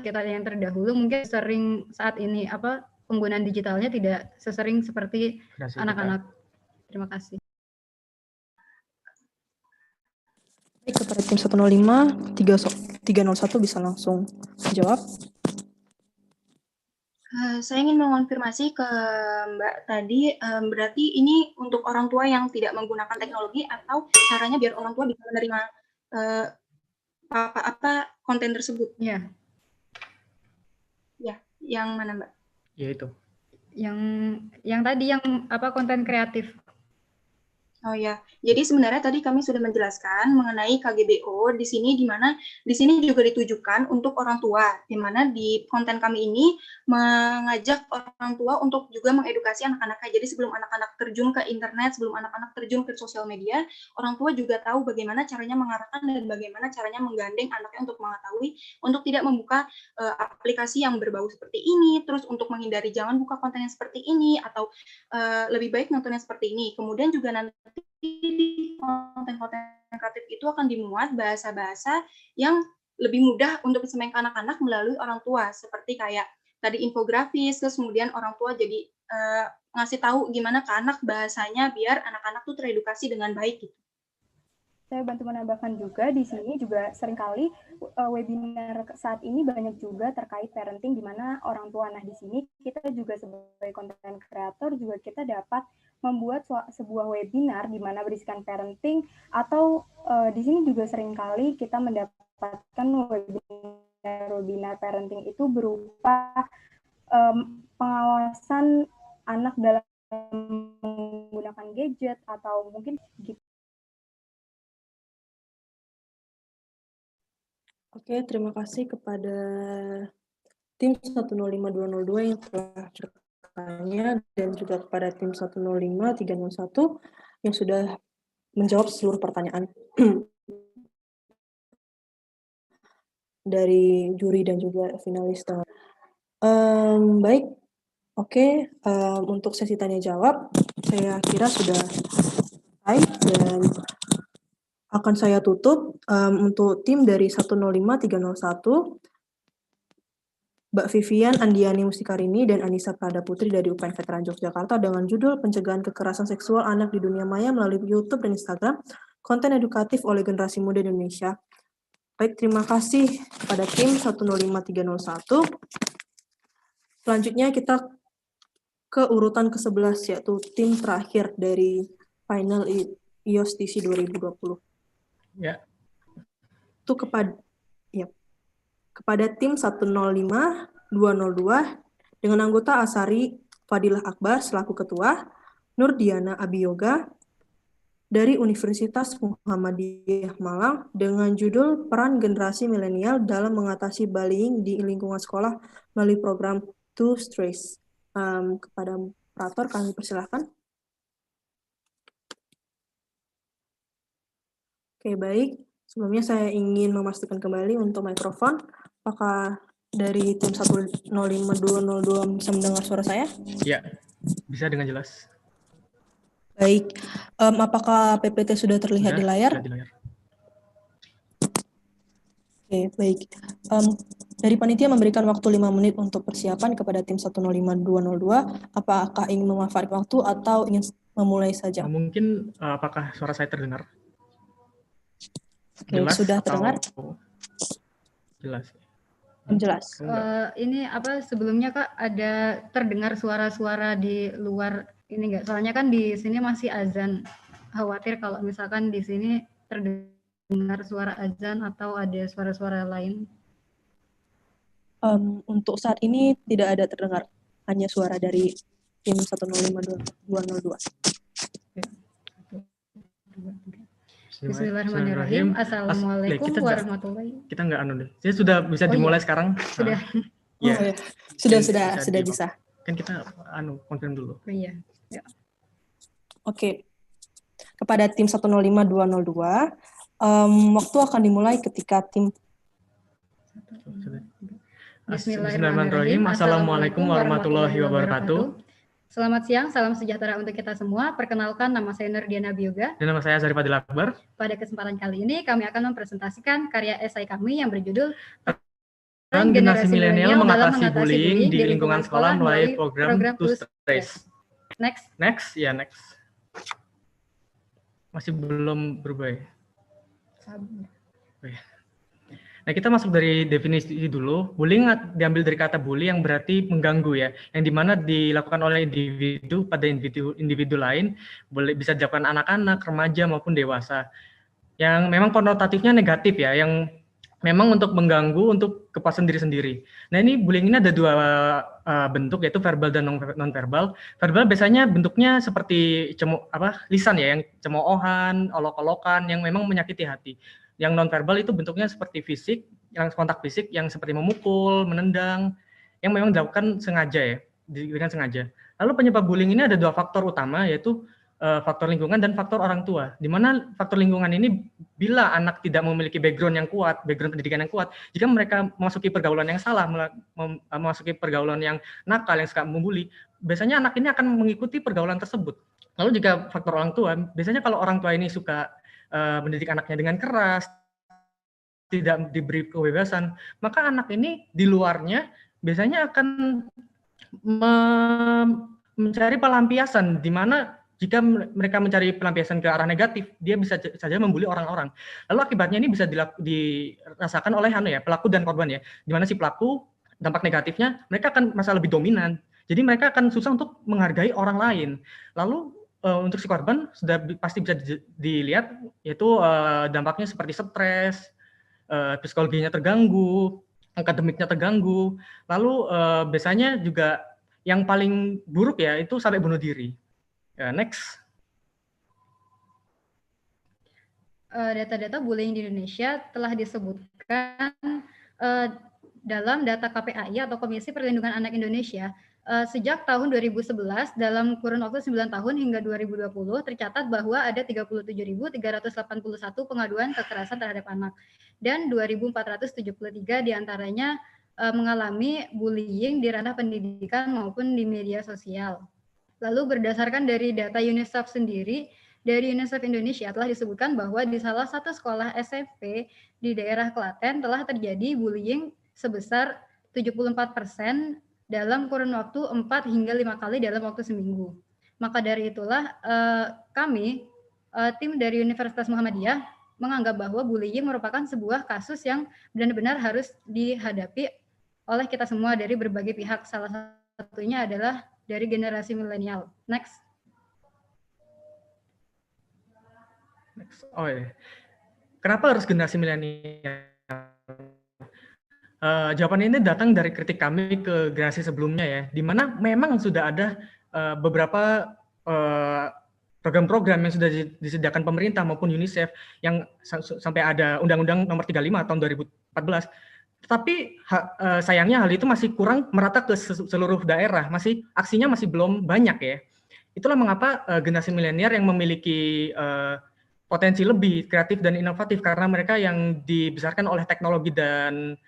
kita yang terdahulu mungkin sering saat ini penggunaan digitalnya tidak sesering seperti anak-anak. Terima kasih. Baik, kepada tim 105-301 bisa langsung jawab. Saya ingin mengonfirmasi ke Mbak tadi, berarti ini untuk orang tua yang tidak menggunakan teknologi atau caranya biar orang tua bisa menerima konten tersebut? Iya. Ya, yang mana Mbak? Ya itu. Yang tadi yang konten kreatif. Oh ya, jadi sebenarnya tadi kami sudah menjelaskan mengenai KGBO di sini, di mana di sini juga ditujukan untuk orang tua, di mana di konten kami ini mengajak orang tua untuk juga mengedukasi anak-anaknya. Jadi sebelum anak-anak terjun ke internet, sebelum anak-anak terjun ke sosial media, orang tua juga tahu bagaimana caranya mengarahkan dan bagaimana caranya menggandeng anaknya untuk mengetahui, untuk tidak membuka aplikasi yang berbau seperti ini, terus untuk menghindari jangan buka konten yang seperti ini, atau lebih baik nonton yang seperti ini. Kemudian juga nanti di konten-konten kreatif itu akan dimuat bahasa-bahasa yang lebih mudah untuk disampaikan ke anak-anak melalui orang tua, seperti kayak tadi infografis, terus kemudian orang tua jadi ngasih tahu gimana ke anak bahasanya biar anak-anak tuh teredukasi dengan baik gitu. Saya bantu menambahkan juga di sini juga seringkali webinar saat ini banyak juga terkait parenting di mana orang tua. Nah, di sini kita juga sebagai konten kreator juga kita dapat membuat sebuah webinar di mana berisikan parenting atau di sini juga seringkali kita mendapatkan webinar parenting itu berupa pengawasan anak dalam menggunakan gadget atau mungkin gitu. Oke, terima kasih kepada tim 105202 yang telah bertanya dan juga kepada tim 105301 yang sudah menjawab seluruh pertanyaan dari juri dan juga finalis. Baik, oke, untuk sesi tanya jawab saya kira sudah selesai dan akan saya tutup. Untuk tim dari 105301, Mbak Vivian Andiani Mustikarini dan Anissa Prada Putri dari UPN Veteran Yogyakarta dengan judul Pencegahan Kekerasan Seksual Anak di Dunia Maya melalui YouTube dan Instagram, konten edukatif oleh generasi muda Indonesia. Baik, terima kasih kepada tim 105301. Selanjutnya kita ke urutan ke-11, yaitu tim terakhir dari final IOSTC 2020. Ya. Itu kepada tim 105202 dengan anggota Asari Fadilah Akbar selaku ketua, Nur Diana Abiyoga dari Universitas Muhammadiyah Malang dengan judul Peran Generasi Milenial dalam Mengatasi Bullying di Lingkungan Sekolah melalui program Two Strays. Kepada moderator kami persilahkan. Oke, baik. Sebelumnya saya ingin memastikan kembali untuk mikrofon. Apakah dari tim 105202 bisa mendengar suara saya? Ya, bisa dengan jelas. Baik. Apakah PPT sudah terlihat di layar? Sudah di layar. Oke, baik. Dari panitia memberikan waktu 5 menit untuk persiapan kepada tim 105202. Apakah ingin memanfaatkan waktu atau ingin memulai saja? Mungkin apakah suara saya terdengar? Oke, jelas sudah terdengar? Jelas. Jelas. Ini sebelumnya Kak ada terdengar suara-suara di luar ini nggak? Soalnya kan di sini masih azan. Khawatir kalau misalkan di sini terdengar suara azan atau ada suara-suara lain. Untuk saat ini tidak ada terdengar, hanya suara dari tim 105202. Bismillahirrahmanirrahim. Assalamualaikum warahmatullahi wabarakatuh. Kita nggak deh. Jadi sudah bisa dimulai sekarang? Sudah. Ya. Sudah bisa. Kan kita konfirm dulu. Iya. Ya. Oke. Kepada tim 105202, waktu akan dimulai ketika tim. Bismillahirrahmanirrahim. Assalamualaikum warahmatullahi wabarakatuh. Selamat siang, salam sejahtera untuk kita semua. Perkenalkan, nama saya Nur Diana Abiyoga. Dan nama saya Asari Fadilah Akbar. Pada kesempatan kali ini, kami akan mempresentasikan karya esai kami yang berjudul Peran Generasi Milenial Mengatasi Bullying di Lingkungan Sekolah melalui program Two Strays. Next. Next. Masih belum berubah ya? Nah, kita masuk dari definisi dulu. Bullying diambil dari kata bully yang berarti mengganggu ya, yang dimana dilakukan oleh individu pada individu lain, boleh bisa dilakukan anak-anak, remaja maupun dewasa. Yang memang konotatifnya negatif ya, yang memang untuk mengganggu untuk kepuasan diri sendiri. Nah, ini bullying ini ada 2 bentuk, yaitu verbal dan non-verbal. Verbal biasanya bentuknya seperti lisan ya, yang cemoohan, olok-olokan, yang memang menyakiti hati. Yang non-verbal itu bentuknya seperti fisik, yang kontak fisik, yang seperti memukul, menendang, yang memang dilakukan sengaja ya, dengan sengaja. Lalu penyebab bullying ini ada 2 faktor utama, yaitu faktor lingkungan dan faktor orang tua. Di mana faktor lingkungan ini bila anak tidak memiliki background yang kuat, background pendidikan yang kuat, jika mereka memasuki pergaulan yang salah, memasuki pergaulan yang nakal, yang suka membuli, biasanya anak ini akan mengikuti pergaulan tersebut. Lalu jika faktor orang tua, biasanya kalau orang tua ini suka mendidik anaknya dengan keras, tidak diberi kebebasan, maka anak ini di luarnya biasanya akan mencari pelampiasan, di mana jika mereka mencari pelampiasan ke arah negatif, dia bisa saja membuli orang-orang. Lalu akibatnya ini bisa dirasakan oleh pelaku dan korban ya. Di mana si pelaku, dampak negatifnya, mereka akan merasa lebih dominan. Jadi mereka akan susah untuk menghargai orang lain. Lalu untuk si korban sudah pasti bisa dilihat, yaitu dampaknya seperti stres, psikologinya terganggu, akademiknya terganggu. Lalu biasanya juga yang paling buruk ya itu sampai bunuh diri. Next. Data-data bullying di Indonesia telah disebutkan dalam data KPAI atau Komisi Perlindungan Anak Indonesia. Sejak tahun 2011, dalam kurun waktu 9 tahun hingga 2020, tercatat bahwa ada 37.381 pengaduan kekerasan terhadap anak. Dan 2.473 diantaranya mengalami bullying di ranah pendidikan maupun di media sosial. Lalu berdasarkan dari data UNICEF sendiri, dari UNICEF Indonesia telah disebutkan bahwa di salah satu sekolah SMP di daerah Klaten telah terjadi bullying sebesar 74% dalam kurun waktu 4 hingga 5 kali dalam waktu seminggu. Maka dari itulah kami, tim dari Universitas Muhammadiyah, menganggap bahwa bullying merupakan sebuah kasus yang benar-benar harus dihadapi oleh kita semua dari berbagai pihak. Salah satunya adalah dari generasi milenial. Next. Oh ya. Kenapa harus generasi milenial? Jawaban ini datang dari kritik kami ke generasi sebelumnya ya, di mana memang sudah ada beberapa program-program yang sudah disediakan pemerintah maupun UNICEF yang sampai ada Undang-Undang Nomor 35 tahun 2014. Tetapi sayangnya hal itu masih kurang merata ke seluruh daerah, aksinya masih belum banyak ya. Itulah mengapa generasi milenial yang memiliki potensi lebih kreatif dan inovatif, karena mereka yang dibesarkan oleh teknologi dan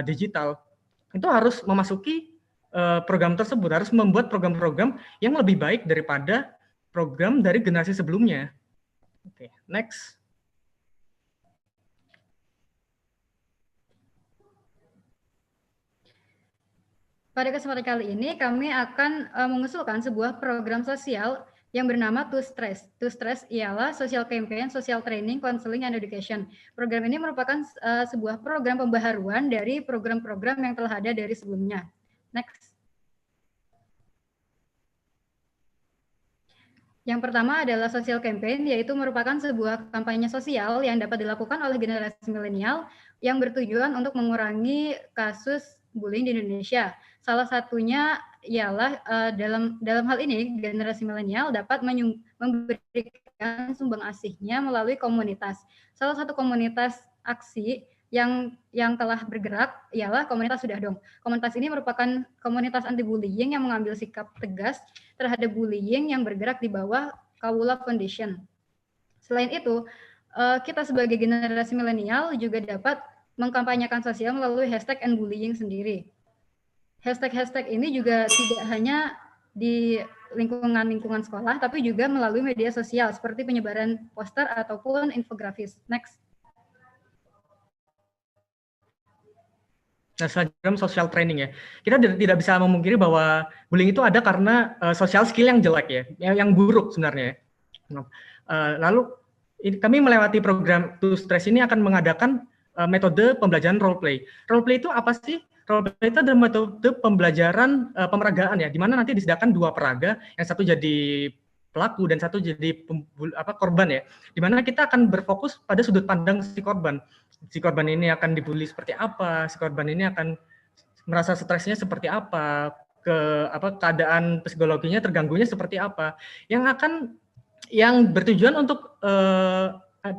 digital, itu harus memasuki program tersebut, harus membuat program-program yang lebih baik daripada program dari generasi sebelumnya. Oke, next. Pada kesempatan kali ini kami akan mengusulkan sebuah program sosial yang bernama To Stress. To Stress ialah social campaign, social training, counseling, and education. Program ini merupakan sebuah program pembaharuan dari program-program yang telah ada dari sebelumnya. Next. Yang pertama adalah social campaign, yaitu merupakan sebuah kampanye sosial yang dapat dilakukan oleh generasi milenial yang bertujuan untuk mengurangi kasus bullying di Indonesia. Salah satunya ialah dalam hal ini generasi milenial dapat memberikan sumbang asihnya melalui komunitas. Salah satu komunitas aksi yang telah bergerak ialah komunitas Sudah Dong. Komunitas ini merupakan komunitas anti bullying yang mengambil sikap tegas terhadap bullying yang bergerak di bawah Kawula Foundation. Selain itu, kita sebagai generasi milenial juga dapat mengkampanyekan sosial melalui hashtag and bullying sendiri. Hashtag ini juga tidak hanya di lingkungan sekolah, tapi juga melalui media sosial seperti penyebaran poster ataupun infografis. Next. Nah, selanjutnya social training ya. Kita tidak bisa memungkiri bahwa bullying itu ada karena social skill yang jelek ya, yang buruk sebenarnya. Lalu kami melewati program To Stress ini akan mengadakan metode pembelajaran role play. Role play itu apa sih? Role play itu adalah metode pembelajaran pemeragaan ya, di mana nanti disediakan 2 peraga, yang satu jadi pelaku dan satu jadi korban ya. Di mana kita akan berfokus pada sudut pandang si korban. si korban ini akan dibully seperti apa, si korban ini akan merasa stresnya seperti apa, keadaan psikologinya terganggunya seperti apa, yang bertujuan untuk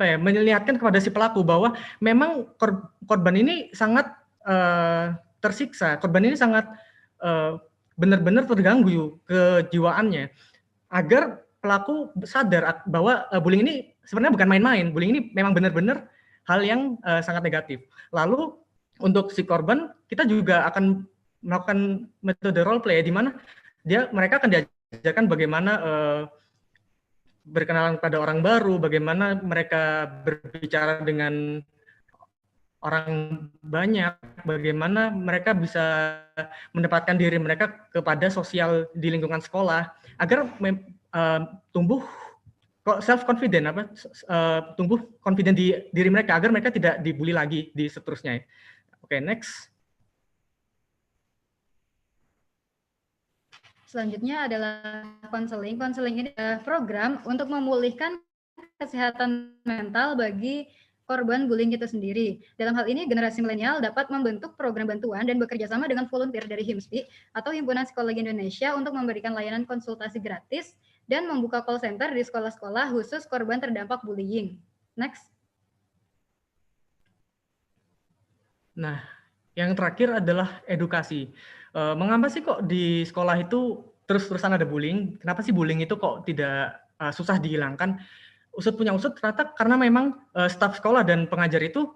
melihatkan kepada si pelaku bahwa memang korban ini sangat tersiksa, korban ini sangat benar-benar terganggu kejiwaannya, agar pelaku sadar bahwa bullying ini sebenarnya bukan main-main, bullying ini memang benar-benar hal yang sangat negatif. Lalu untuk si korban, kita juga akan melakukan metode role play di mana mereka akan diajarkan bagaimana berkenalan pada orang baru, bagaimana mereka berbicara dengan orang banyak, bagaimana mereka bisa mendapatkan diri mereka kepada sosial di lingkungan sekolah, agar tumbuh self confident, tumbuh confident di diri mereka, agar mereka tidak dibully lagi di seterusnya. Oke, next. Selanjutnya adalah konseling. Konseling ini adalah program untuk memulihkan kesehatan mental bagi korban bullying itu sendiri. Dalam hal ini, generasi milenial dapat membentuk program bantuan dan bekerja sama dengan volunteer dari HIMSPI atau Himpunan Psikologi Indonesia untuk memberikan layanan konsultasi gratis dan membuka call center di sekolah-sekolah khusus korban terdampak bullying. Next. Nah, yang terakhir adalah edukasi. Mengapa sih kok di sekolah itu terus-terusan ada bullying? Kenapa sih bullying itu kok tidak susah dihilangkan? Usut punya usut, ternyata karena memang staf sekolah dan pengajar itu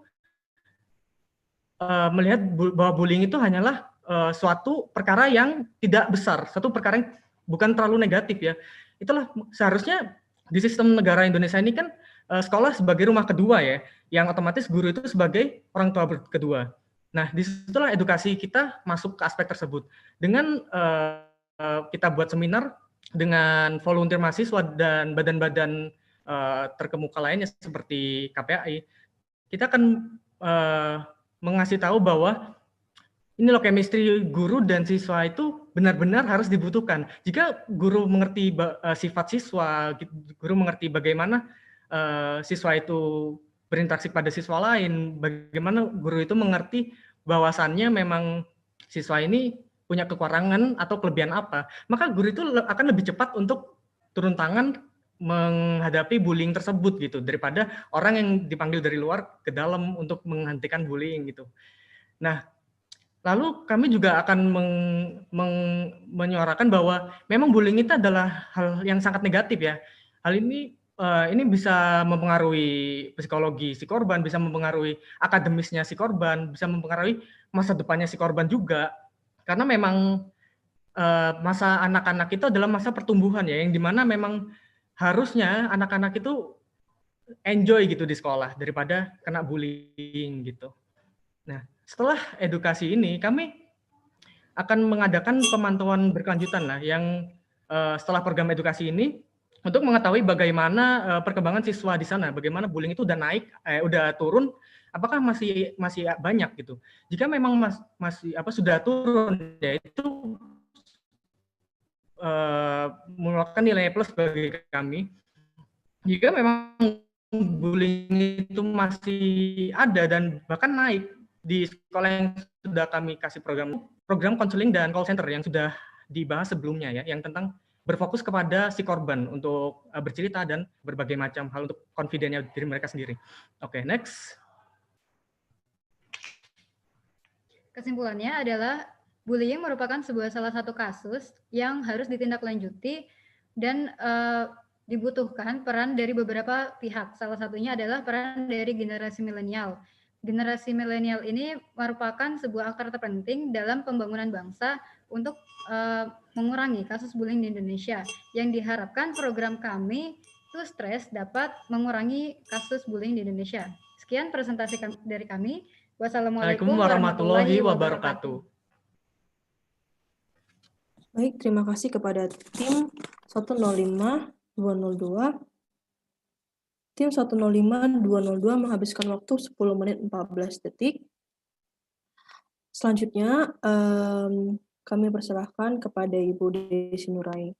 melihat bahwa bullying itu hanyalah suatu perkara yang tidak besar, suatu perkara yang bukan terlalu negatif ya. Itulah seharusnya di sistem negara Indonesia ini kan sekolah sebagai rumah kedua ya, yang otomatis guru itu sebagai orang tua kedua. Nah, disitulah edukasi kita masuk ke aspek tersebut. Dengan kita buat seminar dengan volunteer mahasiswa dan badan-badan terkemuka lainnya seperti KPAI, kita akan mengasih tahu bahwa ini loh chemistry guru dan siswa itu benar-benar harus dibutuhkan. Jika guru mengerti sifat siswa, guru mengerti bagaimana siswa itu berinteraksi pada siswa lain, bagaimana guru itu mengerti bahwasannya memang siswa ini punya kekurangan atau kelebihan apa, maka guru itu akan lebih cepat untuk turun tangan menghadapi bullying tersebut gitu, daripada orang yang dipanggil dari luar ke dalam untuk menghentikan bullying gitu. Nah, lalu kami juga akan menyuarakan bahwa memang bullying itu adalah hal yang sangat negatif ya. Hal ini bisa mempengaruhi psikologi si korban, bisa mempengaruhi akademisnya si korban, bisa mempengaruhi masa depannya si korban juga. Karena memang masa anak-anak itu adalah masa pertumbuhan ya, yang dimana memang harusnya anak-anak itu enjoy gitu di sekolah daripada kena bullying gitu. Nah, setelah edukasi ini kami akan mengadakan pemantauan berkelanjutan lah yang setelah program edukasi ini untuk mengetahui bagaimana perkembangan siswa di sana, bagaimana bullying itu udah naik, udah turun, apakah masih banyak gitu. Jika memang masih sudah turun, ya itu mengeluarkan nilai plus bagi kami. Jika memang bullying itu masih ada dan bahkan naik di sekolah yang sudah kami kasih program konseling dan call center yang sudah dibahas sebelumnya ya, yang tentang berfokus kepada si korban untuk bercerita dan berbagai macam hal untuk confident-nya diri mereka sendiri. Oke, next. Kesimpulannya adalah bullying merupakan salah satu kasus yang harus ditindaklanjuti dan dibutuhkan peran dari beberapa pihak. Salah satunya adalah peran dari generasi milenial. Generasi milenial ini merupakan sebuah aktor terpenting dalam pembangunan bangsa untuk mengurangi kasus bullying di Indonesia. Yang diharapkan program kami To Stress dapat mengurangi kasus bullying di Indonesia. Sekian presentasi dari kami. Wassalamualaikum warahmatullahi wabarakatuh. Baik, terima kasih kepada tim 105-202. Tim 105-202 menghabiskan waktu 10 menit 14 detik. Selanjutnya, kami persilahkan kepada Ibu Desi Nurai.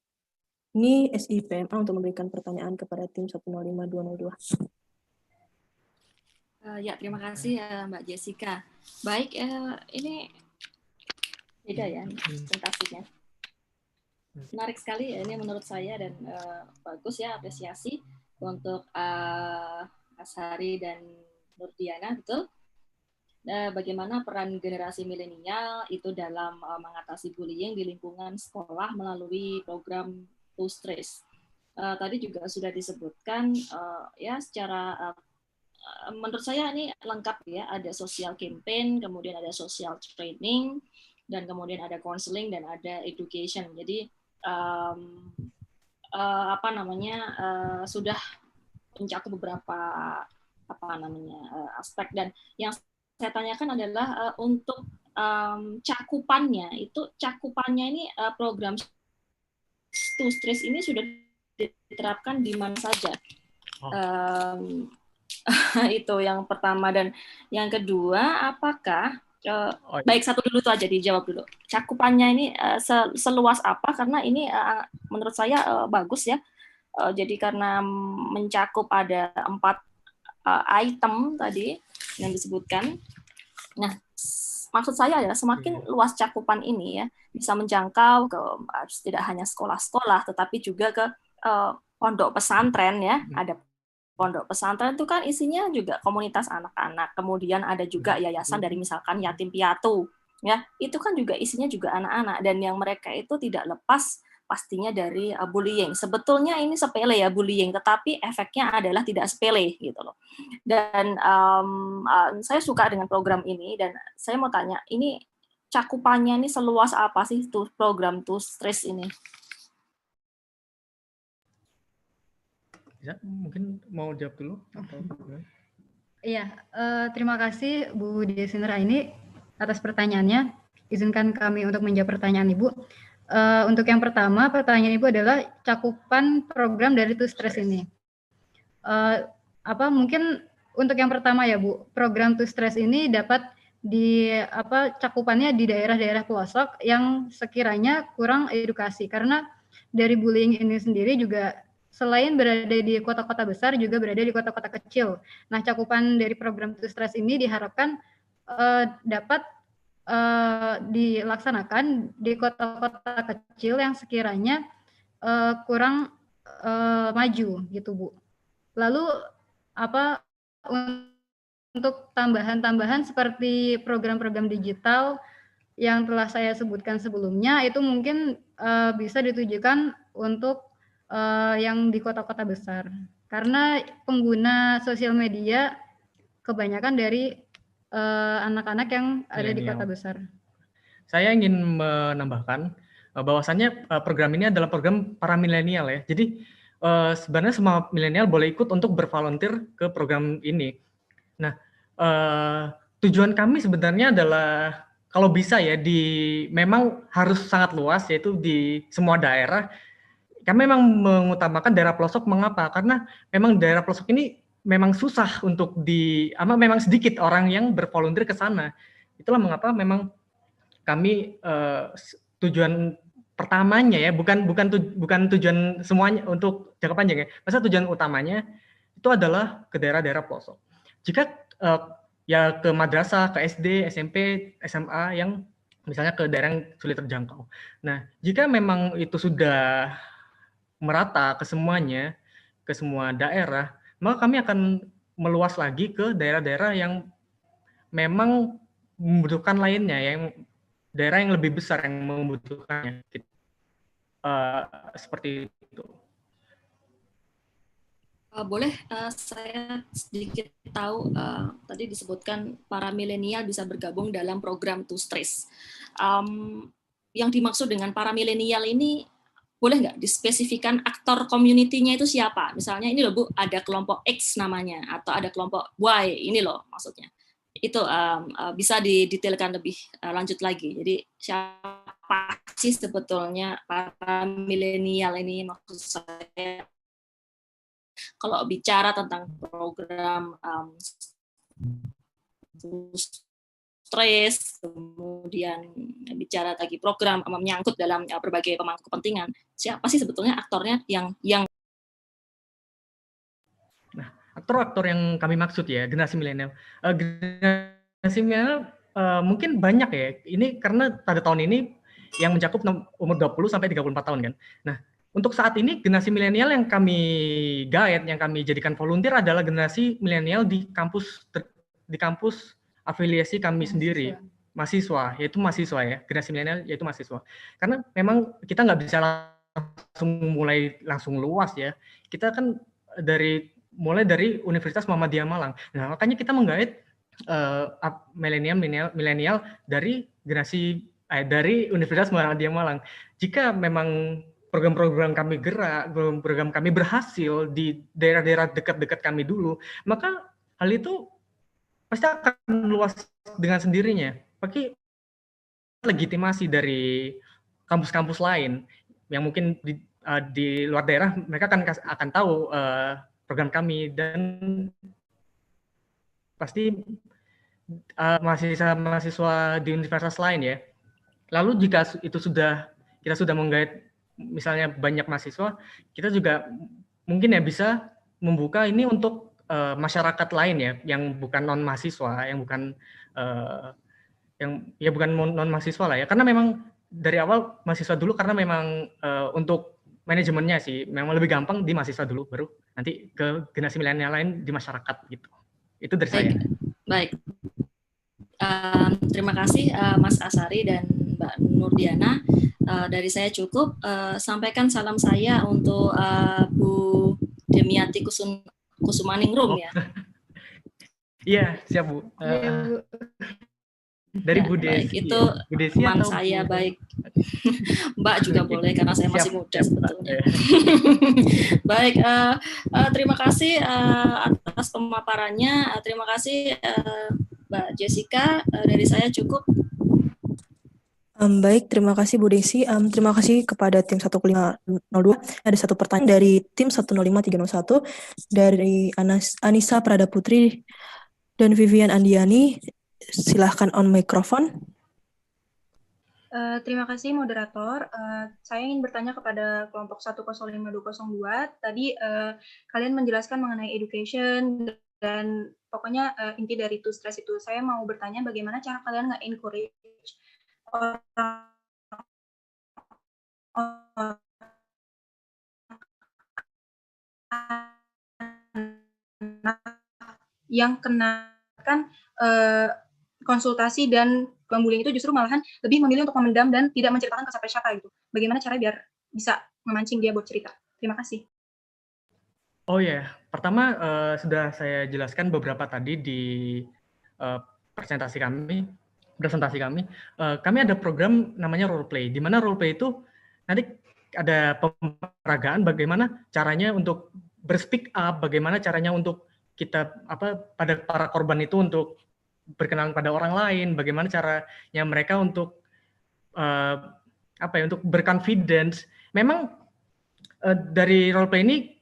Ini SIPMA untuk memberikan pertanyaan kepada tim 105-202. Ya, terima kasih Mbak Jessica. Baik, ini beda ya presentasinya. Menarik sekali ya, ini menurut saya, dan bagus ya, apresiasi untuk Mas Hari dan Nurdiana, betul. Bagaimana peran generasi milenial itu dalam mengatasi bullying di lingkungan sekolah melalui program To Stress. Tadi juga sudah disebutkan ya secara menurut saya ini lengkap ya, ada social campaign, kemudian ada social training, dan kemudian ada counseling dan ada education. Jadi sudah mencakup beberapa aspek, dan yang saya tanyakan adalah untuk cakupannya ini program To Stress ini sudah diterapkan di mana saja. Itu yang pertama, dan yang kedua, apakah baik satu dulu tuh aja dijawab dulu. Cakupannya ini seluas apa? Karena ini menurut saya bagus ya. Jadi karena mencakup ada 4 item tadi yang disebutkan. Nah, maksud saya ya semakin luas cakupan ini ya bisa menjangkau ke tidak hanya sekolah-sekolah tetapi juga ke pondok pesantren ya. Ada pondok pesantren itu kan isinya juga komunitas anak-anak. Kemudian ada juga yayasan dari misalkan yatim piatu ya. Itu kan juga isinya juga anak-anak, dan yang mereka itu tidak lepas pastinya dari bullying. Sebetulnya ini sepele ya bullying, tetapi efeknya adalah tidak sepele gitu loh. Dan saya suka dengan program ini, dan saya mau tanya, ini cakupannya ini seluas apa sih tuh program To Stress ini? Ya, mungkin mau jawab dulu atau Iya, terima kasih Bu Desinra ini atas pertanyaannya. Izinkan kami untuk menjawab pertanyaan Ibu. Untuk yang pertama, pertanyaan Ibu adalah cakupan program dari To Stress ini. Mungkin untuk yang pertama ya Bu, program To Stress ini dapat cakupannya di daerah-daerah pelosok yang sekiranya kurang edukasi, karena dari bullying ini sendiri juga selain berada di kota-kota besar juga berada di kota-kota kecil. Nah, cakupan dari program To Stress ini diharapkan dapat dilaksanakan di kota-kota kecil yang sekiranya kurang maju gitu Bu. Lalu untuk tambahan-tambahan seperti program-program digital yang telah saya sebutkan sebelumnya itu mungkin bisa ditujukan untuk yang di kota-kota besar, karena pengguna sosial media kebanyakan dari anak-anak yang ada di kota besar. Saya ingin menambahkan bahwasannya program ini adalah program para milenial ya. Jadi sebenarnya semua milenial boleh ikut untuk bervolunteer ke program ini. Nah, tujuan kami sebenarnya adalah kalau bisa ya memang harus sangat luas, yaitu di semua daerah. Kami memang mengutamakan daerah pelosok. Mengapa? Karena memang daerah pelosok ini memang susah untuk memang sedikit orang yang bervolunteer ke sana. Itulah mengapa memang kami tujuan pertamanya ya, bukan tujuan semuanya untuk jangka panjang ya. Masa tujuan utamanya itu adalah ke daerah-daerah pelosok. Jika ya ke madrasah, ke SD, SMP, SMA yang misalnya ke daerah yang sulit terjangkau. Nah, jika memang itu sudah merata ke semuanya, ke semua daerah, maka kami akan meluas lagi ke daerah-daerah yang memang membutuhkan lainnya, yang daerah yang lebih besar yang membutuhkannya. Seperti itu. Boleh saya sedikit tahu, tadi disebutkan para milenial bisa bergabung dalam program To Stress. Yang dimaksud dengan para milenial ini, boleh nggak dispesifikan aktor community-nya itu siapa? Misalnya ini loh Bu, ada kelompok X namanya, atau ada kelompok Y, ini loh maksudnya. Itu bisa didetailkan lebih lanjut lagi. Jadi siapa sih sebetulnya para milenial ini, maksud saya kalau bicara tentang program stres, kemudian bicara lagi program menyangkut dalam berbagai pemangku kepentingan, siapa sih sebetulnya aktornya yang Nah, aktor-aktor yang kami maksud ya, generasi milenial. Generasi milenial mungkin banyak ya. Ini karena pada tahun ini yang mencakup umur 20 sampai 34 tahun kan. Nah, untuk saat ini generasi milenial yang kami guide, yang kami jadikan volunteer adalah generasi milenial di kampus afiliasi kami sendiri. Mahasiswa, yaitu mahasiswa ya, generasi milenial yaitu mahasiswa. Karena memang kita nggak bisa langsung luas ya. Kita kan mulai dari Universitas Muhammadiyah Malang. Nah, makanya kita menggait milenial dari dari Universitas Muhammadiyah Malang. Jika memang program-program kami program kami berhasil di daerah-daerah dekat-dekat kami dulu, maka hal itu pasti akan luas dengan sendirinya. Pakai legitimasi dari kampus-kampus lain yang mungkin di luar daerah, mereka akan tahu program kami, dan pasti mahasiswa di universitas lain ya. Lalu jika kita sudah menggait misalnya banyak mahasiswa, kita juga mungkin ya bisa membuka ini untuk masyarakat lain ya, yang bukan non mahasiswa, yang bukan bukan non mahasiswa lah ya. Karena memang dari awal mahasiswa dulu, karena memang untuk manajemennya sih memang lebih gampang di mahasiswa dulu, baru nanti ke generasi milenial lain di masyarakat gitu. Itu dari saya. Baik. Terima kasih Mas Asari dan Mbak Nurdiana. Dari saya cukup. Sampaikan salam saya untuk Bu Demiati Kusumaningrum ya. Iya, siap Bu. Dari Bu Desi. Baik, itu Bu Desi teman saya Bu? Baik. Mbak juga boleh karena saya masih muda sebetulnya. Baik, terima kasih atas pemaparannya. Terima kasih Mbak Jessica. Dari saya cukup. Baik, terima kasih Bu Desi. Terima kasih kepada tim 1502. Ada satu pertanyaan dari tim 105301 dari Anissa Pradaputri dan Vivian Andiani. Silahkan on microphone. Terima kasih moderator. Saya ingin bertanya kepada kelompok 105202. Tadi kalian menjelaskan mengenai education dan pokoknya inti dari To Stress itu. Saya mau bertanya bagaimana cara kalian nge-encourage orang yang kenakan konsultasi dan bullying itu justru malahan lebih memilih untuk memendam dan tidak menceritakan ke siapa gitu. Bagaimana cara biar bisa memancing dia buat cerita? Terima kasih. Oh ya, pertama sudah saya jelaskan beberapa tadi di presentasi kami. Kami ada program namanya role play, di mana role play itu nanti ada pemeragaan bagaimana caranya untuk berspeak up, bagaimana caranya untuk kita pada para korban itu untuk berkenalan pada orang lain, bagaimana caranya mereka untuk untuk berconfidence. Memang dari role play ini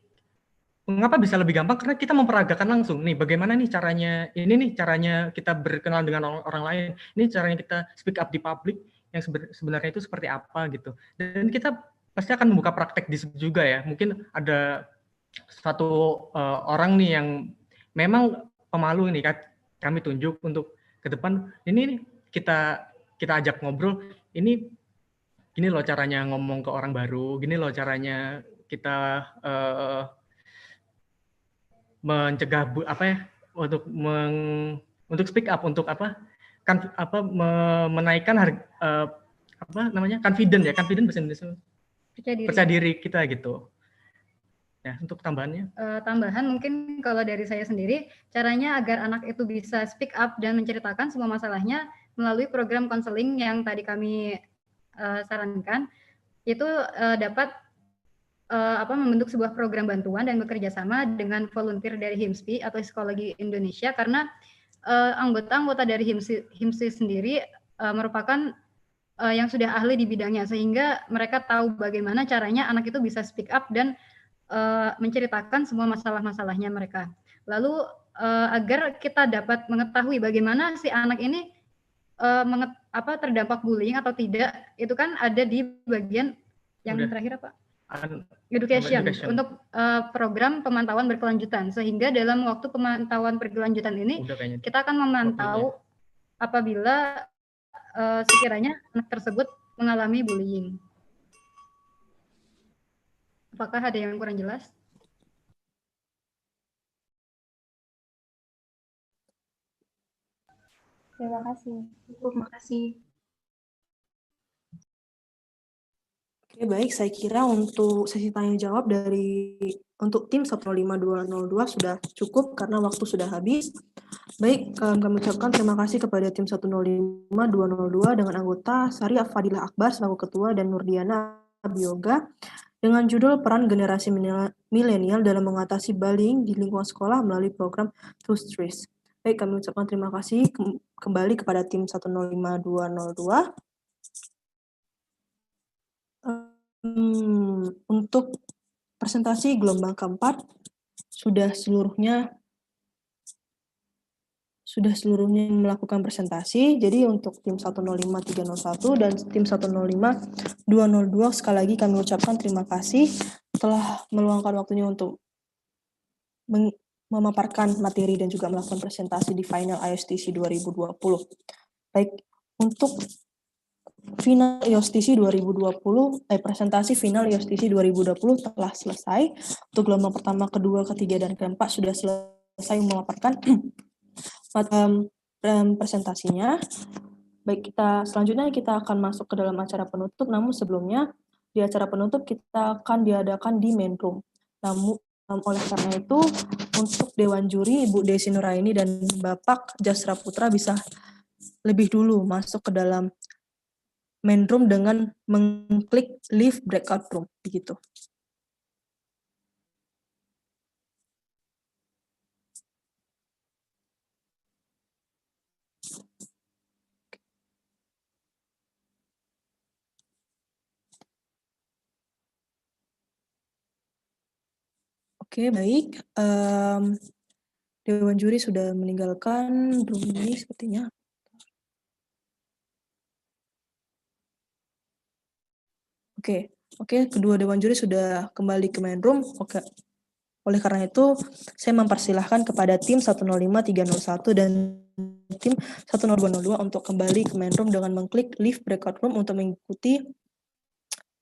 mengapa bisa lebih gampang, karena kita memperagakan langsung nih bagaimana nih caranya kita berkenalan dengan orang lain, ini caranya kita speak up di publik yang sebenarnya itu seperti apa gitu. Dan kita pasti akan membuka praktek di situ juga ya. Mungkin ada satu orang nih yang memang pemalu ini, kami tunjuk untuk ke depan, ini kita ajak ngobrol, ini gini loh caranya ngomong ke orang baru, gini loh caranya kita mencegah untuk speak up, untuk menaikkan confident bahasa Indonesia, percaya diri kita gitu. Ya, untuk tambahannya? Tambahan mungkin kalau dari saya sendiri, caranya agar anak itu bisa speak up dan menceritakan semua masalahnya melalui program konseling yang tadi kami sarankan, itu dapat membentuk sebuah program bantuan dan bekerja sama dengan volunteer dari HIMSPI atau Psikologi Indonesia, karena anggota-anggota dari HIMSPI sendiri merupakan yang sudah ahli di bidangnya, sehingga mereka tahu bagaimana caranya anak itu bisa speak up dan menceritakan semua masalah-masalahnya mereka. Lalu agar kita dapat mengetahui bagaimana si anak ini terdampak bullying atau tidak, itu kan ada di bagian yang terakhir apa? Education Education. untuk program pemantauan berkelanjutan, sehingga dalam waktu pemantauan berkelanjutan ini kita akan memantau apabila sekiranya anak tersebut mengalami bullying. Apakah ada yang kurang jelas? Terima kasih. Terima kasih. Oke, baik. Saya kira untuk sesi tanya jawab untuk tim 105202 sudah cukup karena waktu sudah habis. Baik, kami ucapkan terima kasih kepada tim 105202 dengan anggota Sari Fadilah Akbar selaku ketua dan Nurdiana Abioga dengan judul Peran Generasi Milenial dalam Mengatasi Bullying di Lingkungan Sekolah melalui program Two Streets. Baik, kami ucapkan terima kasih kembali kepada tim 105202. Untuk presentasi gelombang keempat sudah seluruhnya melakukan presentasi. Jadi untuk tim 105301 dan tim 105202 sekali lagi kami ucapkan terima kasih telah meluangkan waktunya untuk memaparkan materi dan juga melakukan presentasi di final IOSTC 2020. Baik, untuk final IOSTC 2020, presentasi final IOSTC 2020 telah selesai. Untuk gelombang pertama, kedua, ketiga, dan keempat sudah selesai memaparkan presentasinya. Baik, selanjutnya kita akan masuk ke dalam acara penutup, namun sebelumnya di acara penutup kita akan diadakan di main room. Namun oleh karena itu, untuk Dewan Juri, Ibu Desi Nuraini dan Bapak Jasra Putra bisa lebih dulu masuk ke dalam main room dengan mengklik leave breakout room, begitu. Oke, baik. Dewan Juri sudah meninggalkan room ini sepertinya. Oke, kedua Dewan Juri sudah kembali ke main room. Oke. Oleh karena itu, saya mempersilahkan kepada tim 105301 dan tim 100202 untuk kembali ke main room dengan mengklik leave breakout room untuk mengikuti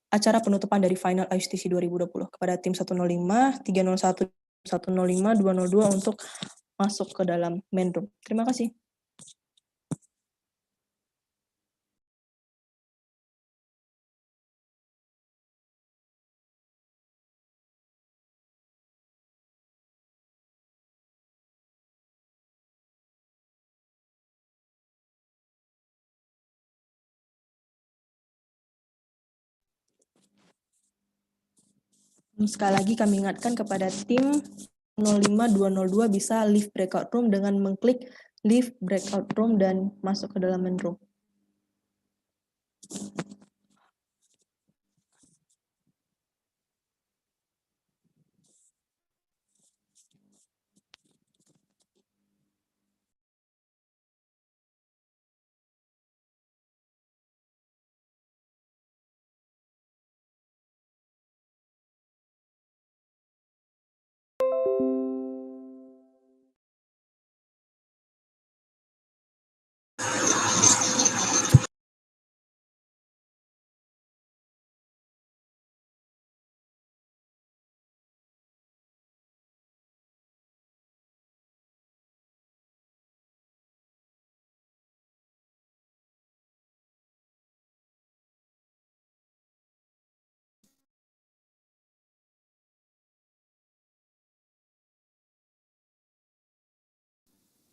acara penutupan dari final IOSTC 2020. Kepada tim 105301, 105202 untuk masuk ke dalam main room. Terima kasih. Sekali lagi kami ingatkan kepada tim 05202 bisa leave breakout room dengan mengklik leave breakout room dan masuk ke dalam main room.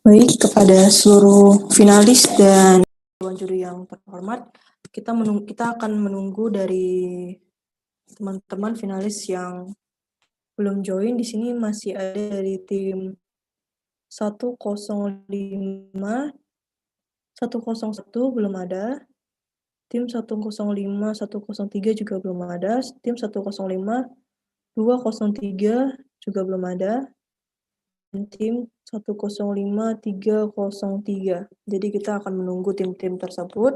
Baik, kepada seluruh finalis dan dewan juri yang terhormat, kita akan menunggu dari teman-teman finalis yang belum join. Di sini masih ada dari tim 105, 101 belum ada, tim 105, 103 juga belum ada, tim 105, 203 juga belum ada, tim 105-303. Jadi kita akan menunggu tim-tim tersebut.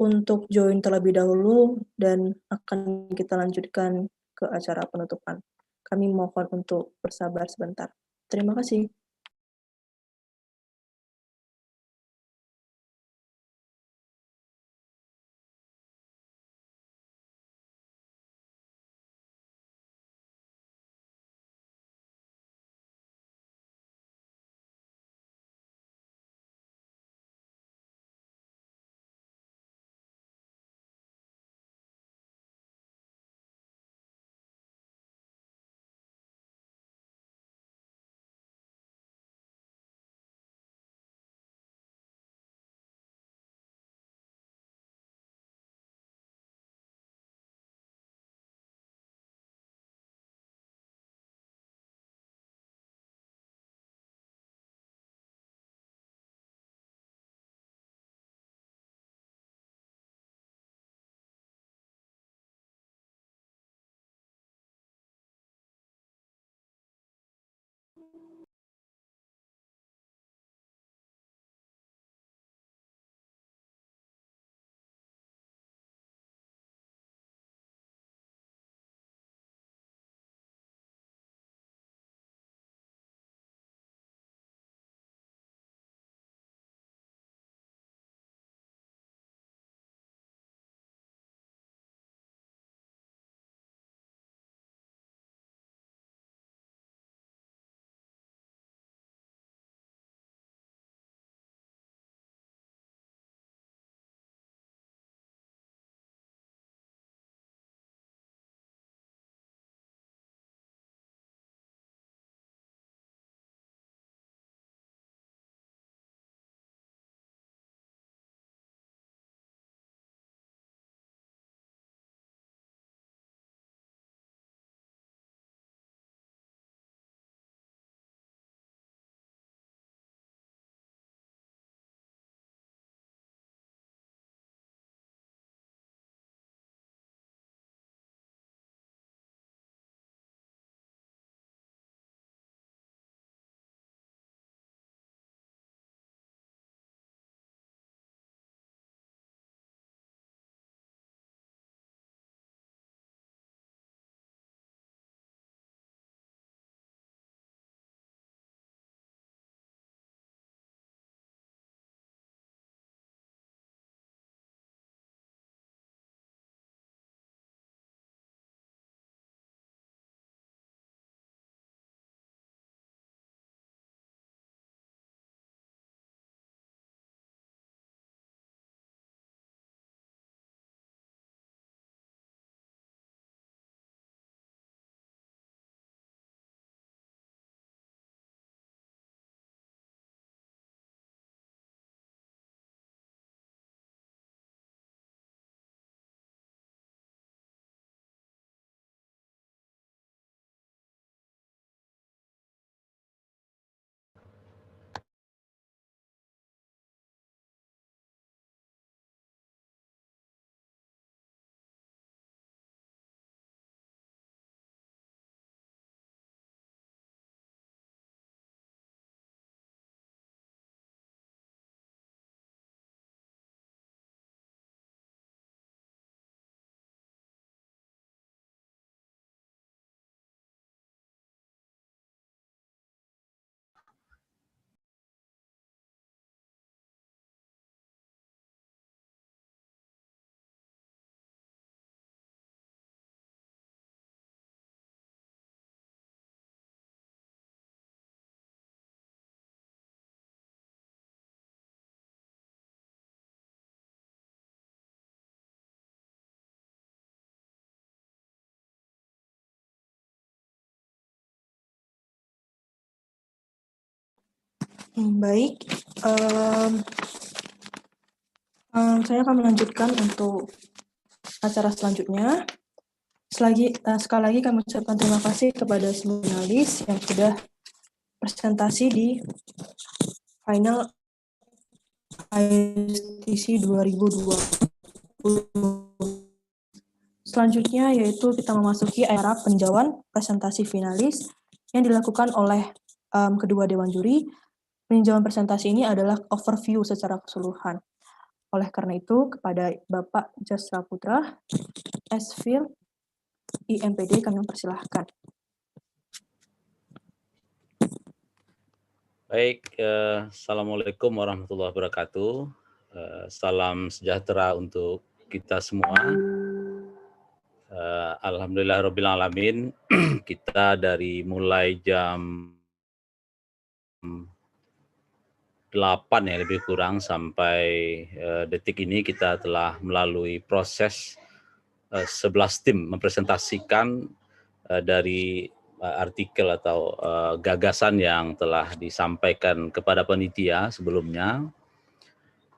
untuk join terlebih dahulu dan akan kita lanjutkan ke acara penutupan. Kami mohon untuk bersabar sebentar. Terima kasih. Baik, saya akan melanjutkan untuk acara selanjutnya. Sekali lagi kami ucapkan terima kasih kepada semua finalis yang sudah presentasi di final ISTC 2020. Selanjutnya yaitu kita memasuki era peninjauan presentasi finalis yang dilakukan oleh kedua dewan juri. Peninjauan presentasi ini adalah overview secara keseluruhan. Oleh karena itu, kepada Bapak Jasra Putra, S.Phil, IMPD, kami mempersilahkan. Baik, Assalamualaikum warahmatullahi wabarakatuh. Salam sejahtera untuk kita semua. Alhamdulillahirabbil alamin. Kita dari mulai jam 8 ya lebih kurang sampai detik ini kita telah melalui proses 11 tim mempresentasikan dari artikel atau gagasan yang telah disampaikan kepada panitia sebelumnya,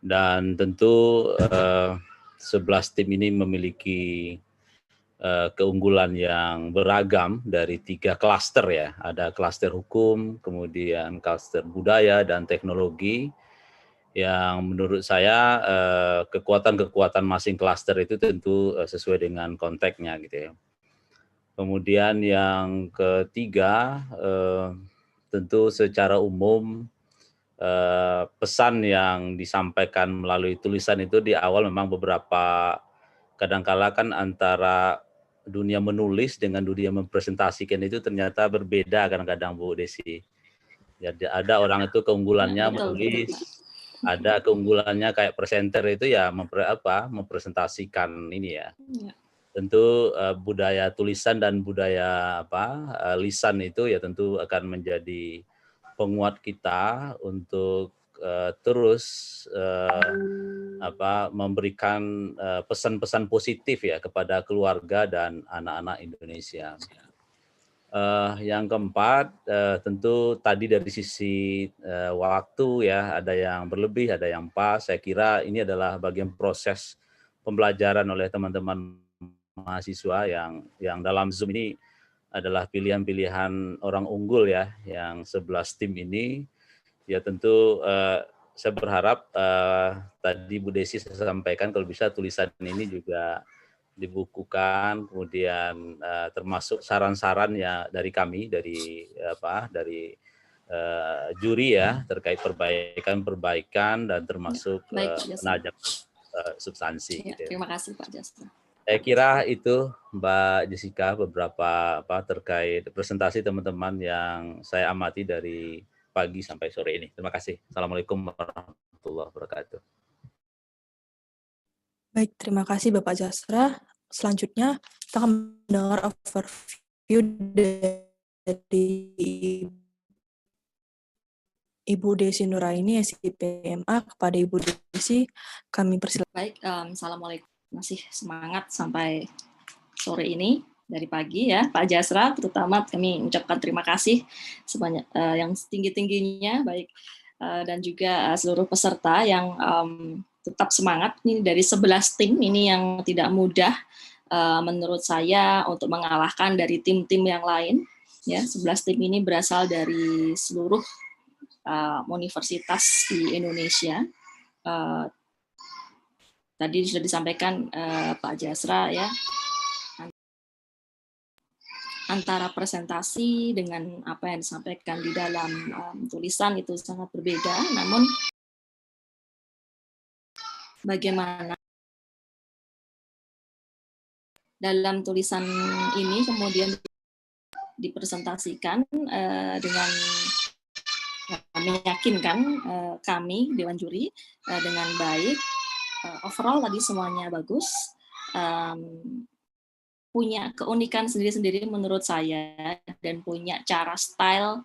dan tentu 11 tim ini memiliki keunggulan yang beragam dari 3 klaster ya, ada klaster hukum, kemudian klaster budaya dan teknologi, yang menurut saya kekuatan-kekuatan masing klaster itu tentu sesuai dengan konteksnya gitu ya. Kemudian yang ketiga, tentu secara umum pesan yang disampaikan melalui tulisan itu di awal memang beberapa kadangkala kan antara dunia menulis dengan dunia mempresentasikan itu ternyata berbeda kadang-kadang Bu Desi. Jadi ada orang itu keunggulannya menulis, ada keunggulannya kayak presenter itu ya mempresentasikan ini ya. Tentu budaya tulisan dan budaya lisan itu ya tentu akan menjadi penguat kita untuk terus memberikan pesan-pesan positif ya kepada keluarga dan anak-anak Indonesia. Yang keempat, tentu tadi dari sisi waktu ya, ada yang berlebih, ada yang pas. Saya kira ini adalah bagian proses pembelajaran oleh teman-teman mahasiswa yang dalam Zoom ini adalah pilihan-pilihan orang unggul ya, yang 11 tim ini. Ya tentu saya berharap tadi Bu Desi saya sampaikan kalau bisa tulisan ini juga dibukukan, kemudian termasuk saran-saran ya dari kami, dari juri ya terkait perbaikan dan termasuk penajam substansi. Ya, gitu. terima kasih Pak Jasra. Saya kira itu Mbak Jessica beberapa terkait presentasi teman-teman yang saya amati dari pagi sampai sore ini. Terima kasih. Assalamualaikum warahmatullahi wabarakatuh. Baik, terima kasih Bapak Jasra. Selanjutnya kita akan mendengar overview dari Ibu Desi Nuraini, SIPMA. Kepada Ibu Desi, kami persilakan. Baik, Assalamualaikum. Masih semangat sampai sore ini dari pagi ya Pak Jasra, terutama kami ucapkan terima kasih sebanyak yang setinggi-tingginya, baik dan juga seluruh peserta yang tetap semangat. Ini dari 11 tim ini yang tidak mudah menurut saya untuk mengalahkan dari tim-tim yang lain ya. 11 tim ini berasal dari seluruh universitas di Indonesia. Tadi sudah disampaikan Pak Jasra ya, antara presentasi dengan apa yang disampaikan di dalam tulisan itu sangat berbeda, namun bagaimana dalam tulisan ini kemudian dipresentasikan dengan meyakinkan kami Dewan Juri dengan baik. Overall tadi semuanya bagus, punya keunikan sendiri-sendiri menurut saya, dan punya cara style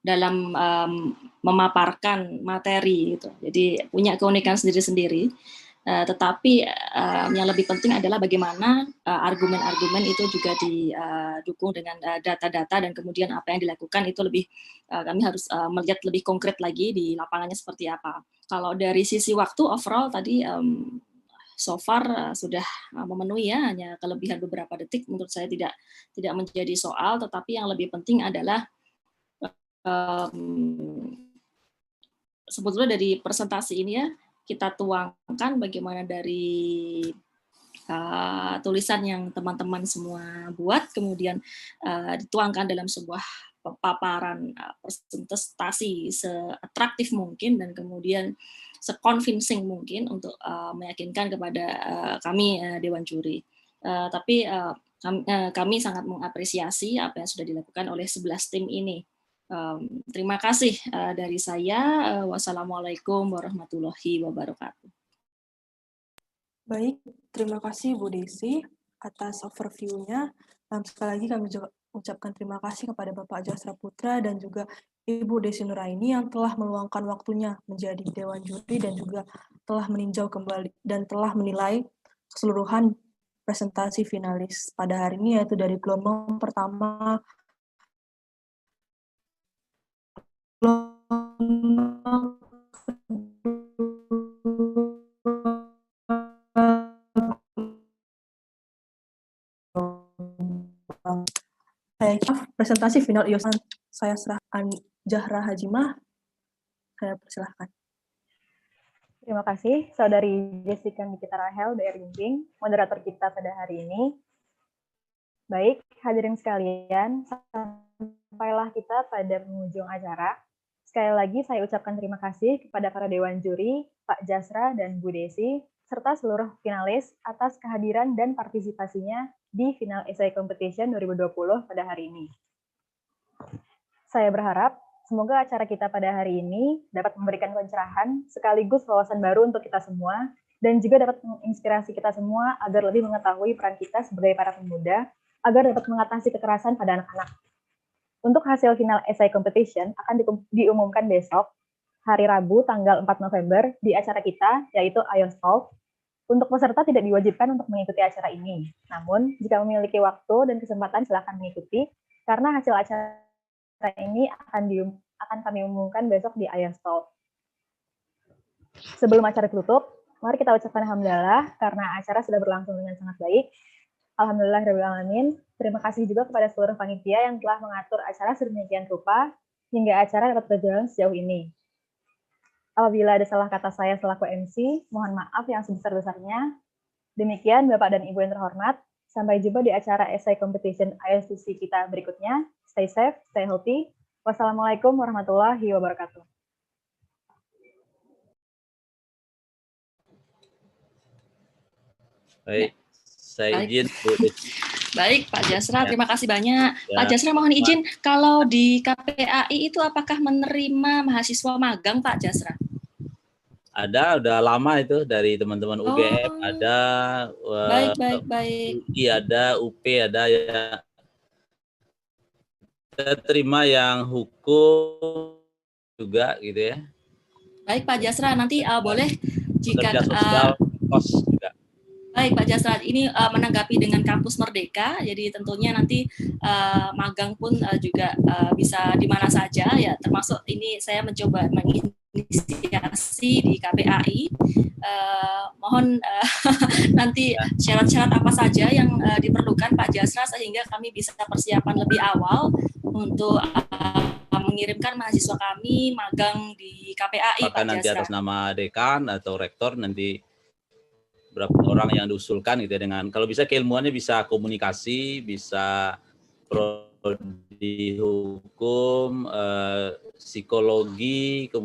dalam memaparkan materi gitu. Jadi punya keunikan sendiri-sendiri. Tetapi yang lebih penting adalah bagaimana argumen-argumen itu juga didukung dengan data-data, dan kemudian apa yang dilakukan itu lebih kami harus melihat lebih konkret lagi di lapangannya seperti apa. Kalau dari sisi waktu overall tadi so far sudah memenuhi ya, hanya kelebihan beberapa detik menurut saya tidak menjadi soal, tetapi yang lebih penting adalah sebetulnya dari presentasi ini ya, kita tuangkan bagaimana dari tulisan yang teman-teman semua buat, kemudian dituangkan dalam sebuah paparan presentasi seatraktif mungkin dan kemudian se-convincing mungkin untuk meyakinkan kepada kami Dewan Juri. Tapi kami sangat mengapresiasi apa yang sudah dilakukan oleh 11 tim ini. Terima kasih dari saya. Wassalamualaikum warahmatullahi wabarakatuh. Baik, terima kasih Bu Desi atas overview-nya. Sekali lagi kami juga ucapkan terima kasih kepada Bapak Jasra Putra dan juga Ibu Desi Nuraini yang telah meluangkan waktunya menjadi Dewan Juri dan juga telah meninjau kembali dan telah menilai keseluruhan presentasi finalis pada hari ini, yaitu dari gelombang pertama, gelombang presentasi final IOS saya serahkan Zahra Hajimah. Saya persilahkan. Terima kasih Saudari Jessica Nikita Rahel dari Bimbing, moderator kita pada hari ini. Baik, hadirin sekalian, sampailah kita pada penghujung acara. Sekali lagi saya ucapkan terima kasih kepada para Dewan Juri, Pak Jasra dan Bu Desi, serta seluruh finalis atas kehadiran dan partisipasinya di Final Essay Competition 2020 pada hari ini. Saya berharap semoga acara kita pada hari ini dapat memberikan pencerahan sekaligus wawasan baru untuk kita semua dan juga dapat menginspirasi kita semua agar lebih mengetahui peran kita sebagai para pemuda agar dapat mengatasi kekerasan pada anak-anak. Untuk hasil final essay competition akan diumumkan besok, hari Rabu tanggal 4 November di acara kita, yaitu IOS Talk. Untuk peserta tidak diwajibkan untuk mengikuti acara ini. Namun, jika memiliki waktu dan kesempatan, silakan mengikuti, karena hasil acara ini akan kami umumkan besok di IOS Talk. Sebelum acara tutup, mari kita ucapkan alhamdulillah karena acara sudah berlangsung dengan sangat baik. Alhamdulillahirrahmanirrahim. Terima kasih juga kepada seluruh panitia yang telah mengatur acara sedemikian rupa hingga acara dapat berjalan sejauh ini. Apabila ada salah kata saya selaku MC, mohon maaf yang sebesar-besarnya. Demikian Bapak dan Ibu yang terhormat. Sampai jumpa di acara Essay Competition ISTC kita berikutnya. Stay safe, stay healthy. Wassalamualaikum warahmatullahi wabarakatuh. Baik. Saya izin, Bu. Baik, Pak Jasra, terima kasih banyak. Ya. Pak Jasra, mohon izin, kalau di KPAI itu apakah menerima mahasiswa magang, Pak Jasra? Ada, udah lama itu dari teman-teman UGM, ada baik. UI ada, UP ada, ya. Kita terima yang hukum juga, gitu ya. Baik, Pak Jasra, nanti boleh jika sosial, kos juga. Baik, Pak Jasra, ini menanggapi dengan Kampus Merdeka, jadi tentunya nanti magang pun juga bisa di mana saja, ya. Termasuk ini saya mencoba menginisiasi di KPAI. Mohon nanti syarat-syarat apa saja yang diperlukan Pak Jasra sehingga kami bisa persiapan lebih awal untuk mengirimkan mahasiswa kami magang di KPAI. Apakah Pak nanti Jasra atas nama dekan atau rektor nanti berapa orang yang diusulkan gitu ya, dengan kalau bisa keilmuannya bisa komunikasi, bisa prodi hukum, psikologi, kemudian